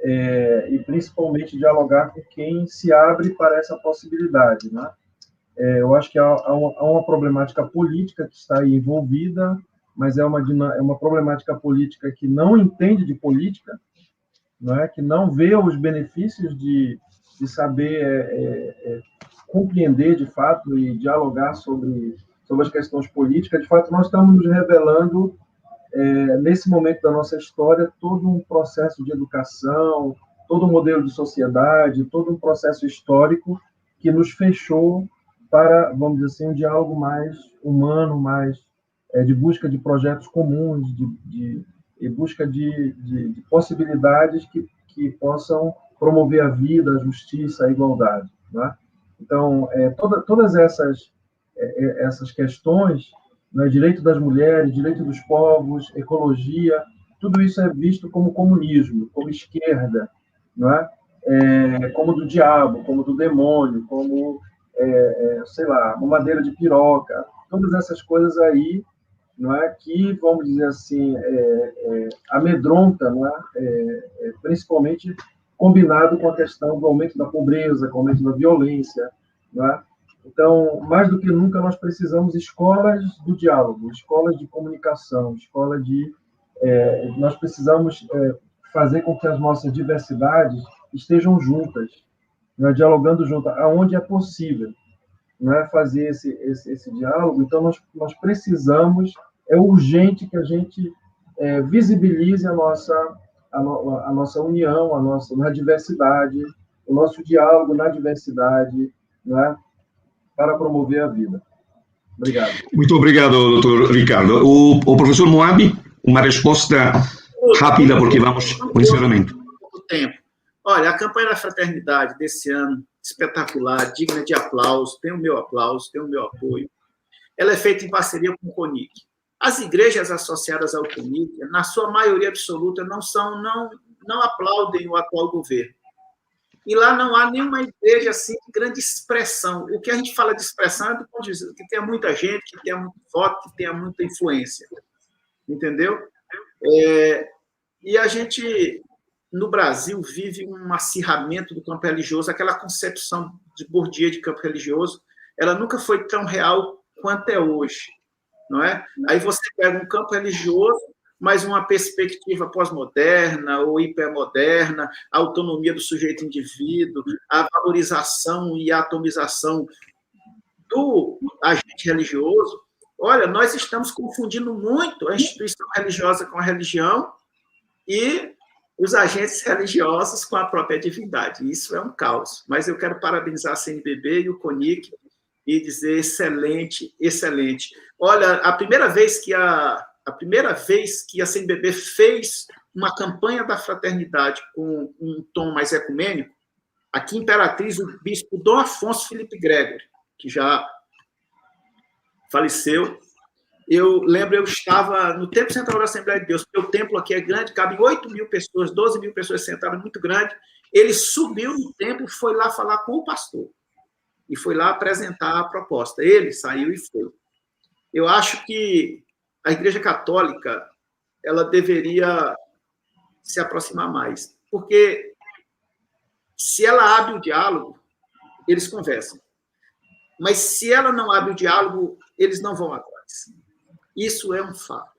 e principalmente dialogar com quem se abre para essa possibilidade, né? Eu acho que há uma problemática política que está aí envolvida, mas é uma problemática política que não entende de política, não é? Que não vê os benefícios de saber compreender de fato e dialogar sobre as questões políticas. De fato, nós estamos nos revelando, nesse momento da nossa história, todo um processo de educação, todo um modelo de sociedade, todo um processo histórico que nos fechou para, vamos dizer assim, um diálogo mais humano, mais de busca de projetos comuns, de busca de possibilidades que possam promover a vida, a justiça, a igualdade, né? Então, todas essas questões, né, direito das mulheres, direito dos povos, ecologia, tudo isso é visto como comunismo, como esquerda, não é? Como do diabo, como do demônio, como, sei lá, mamadeira de piroca, todas essas coisas aí, não é, que, vamos dizer assim, amedronta, não é? Principalmente combinado com a questão do aumento da pobreza, com o aumento da violência, não é? Então, mais do que nunca, nós precisamos de escolas do diálogo, escolas de comunicação, nós precisamos fazer com que as nossas diversidades estejam juntas, né, dialogando juntas, aonde é possível, não é, fazer esse diálogo. Então, nós precisamos, é urgente que a gente visibilize a nossa união, na diversidade, o nosso diálogo na diversidade, não é, para promover a vida. Obrigado. Muito obrigado, doutor Ricardo. O professor Moabi, uma resposta rápida, porque vamos ao encerramento. Tempo. Olha, a campanha da fraternidade desse ano, espetacular, digna de aplauso, tem o meu aplauso, tem o meu apoio. Ela é feita em parceria com o CONIC. As igrejas associadas ao CONIC, na sua maioria absoluta, não aplaudem o atual governo. E lá não há nenhuma igreja assim de grande expressão. O que a gente fala de expressão é do ponto de vista que tenha muita gente, que tenha muito voto, que tenha muita influência. Entendeu? E a gente, no Brasil, vive um acirramento do campo religioso, aquela concepção de Bourdieu de campo religioso, ela nunca foi tão real quanto é hoje, não é? Aí você pega um campo religioso, mas uma perspectiva pós-moderna ou hipermoderna, a autonomia do sujeito indivíduo, a valorização e a atomização do agente religioso. Olha, nós estamos confundindo muito a instituição religiosa com a religião e os agentes religiosos com a própria divindade. Isso é um caos. Mas eu quero parabenizar a CNBB e o CONIC e dizer excelente, excelente. Olha, a primeira vez que a CNBB fez uma campanha da fraternidade com um tom mais ecumênico, aqui em Imperatriz, o bispo Dom Afonso Felipe Gregory, que já faleceu, eu lembro, eu estava no Templo Central da Assembleia de Deus, porque o templo aqui é grande, cabe 8.000 pessoas, 12.000 pessoas sentadas, muito grande. Ele subiu no templo e foi lá falar com o pastor, e foi lá apresentar a proposta. Ele saiu e foi. Eu acho que a Igreja Católica, ela deveria se aproximar mais, porque se ela abre o diálogo, eles conversam. Mas se ela não abre o diálogo, eles não vão atrás. Isso é um fato.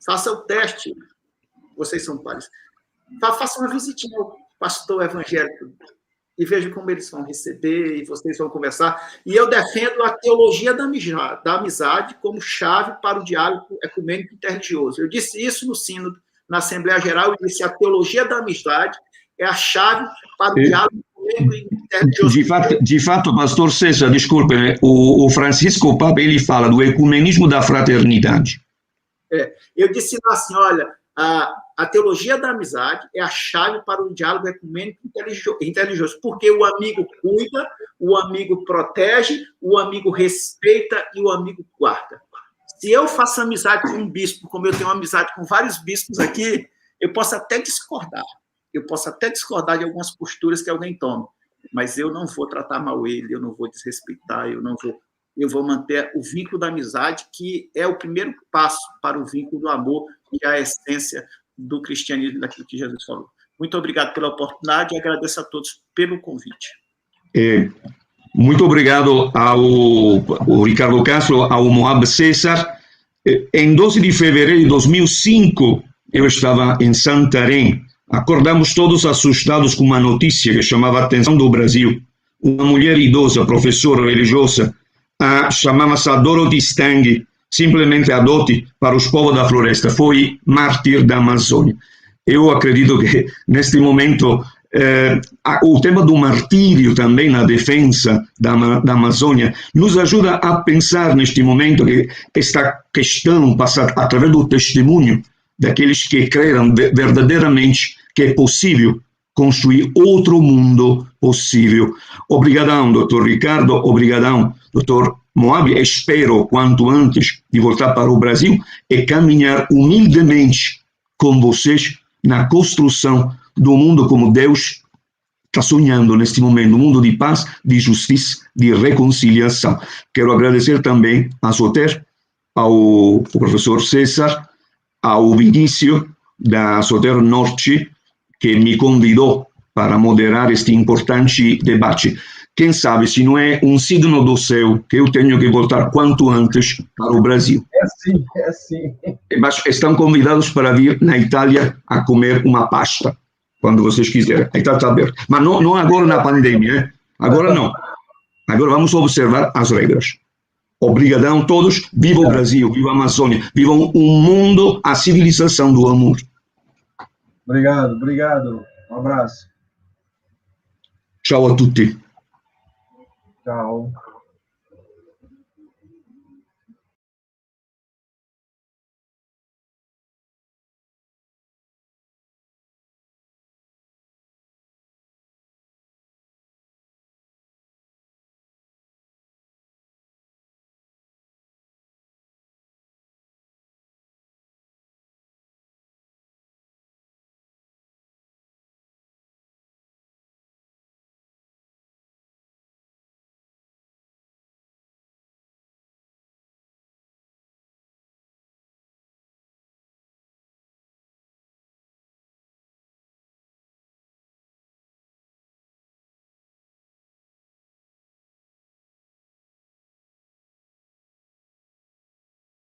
Faça o teste, vocês são padres. Faça uma visitinha ao pastor evangélico e veja como eles vão receber e vocês vão conversar. E eu defendo a teologia da amizade como chave para o diálogo ecumênico interreligioso. Eu disse isso no sínodo, na Assembleia Geral, eu disse a teologia da amizade é a chave para o diálogo ecumênico interreligioso. De fato, pastor César, desculpe, o Francisco Papa, ele fala do ecumenismo da fraternidade. Eu disse assim, olha, a teologia da amizade é a chave para o diálogo ecumênico interreligioso, porque o amigo cuida, o amigo protege, o amigo respeita e o amigo guarda. Se eu faço amizade com um bispo, como eu tenho amizade com vários bispos aqui, eu posso até discordar. Eu posso até discordar de algumas posturas que alguém toma, mas eu não vou tratar mal ele, eu não vou desrespeitar, eu vou manter o vínculo da amizade, que é o primeiro passo para o vínculo do amor, que é a essência do cristianismo, daquilo que Jesus falou. Muito obrigado pela oportunidade e agradeço a todos pelo convite. Muito obrigado ao Ricardo Castro, ao Moab César. Em 12 de fevereiro de 2005, eu estava em Santarém. Acordamos todos assustados com uma notícia que chamava a atenção do Brasil. Uma mulher idosa, professora religiosa, chamava-se Dorothy Stang, simplesmente a Doti para os povos da floresta. Foi mártir da Amazônia. Eu acredito que, neste momento, o tema do martírio também na defesa da Amazônia nos ajuda a pensar neste momento que esta questão passa através do testemunho daqueles que creram verdadeiramente que é possível construir outro mundo possível. Obrigadão, doutor Ricardo, obrigadão, doutor Moab. Espero, quanto antes, de voltar para o Brasil e caminhar humildemente com vocês na construção do mundo como Deus está sonhando neste momento, um mundo de paz, de justiça, de reconciliação. Quero agradecer também a Soter, ao professor César, ao Vinícius da Soter Norte, que me convidou para moderar este importante debate. Quem sabe se não é um signo do céu que eu tenho que voltar quanto antes para o Brasil. É sim. Mas estão convidados para vir na Itália a comer uma pasta, quando vocês quiserem. A Itália está aberta. Mas não agora na pandemia, hein? Agora não. Agora vamos observar as regras. Obrigadão a todos. Viva o Brasil, viva a Amazônia, viva um mundo, a civilização do amor. Obrigado. Um abraço. Ciao a tutti. Ciao.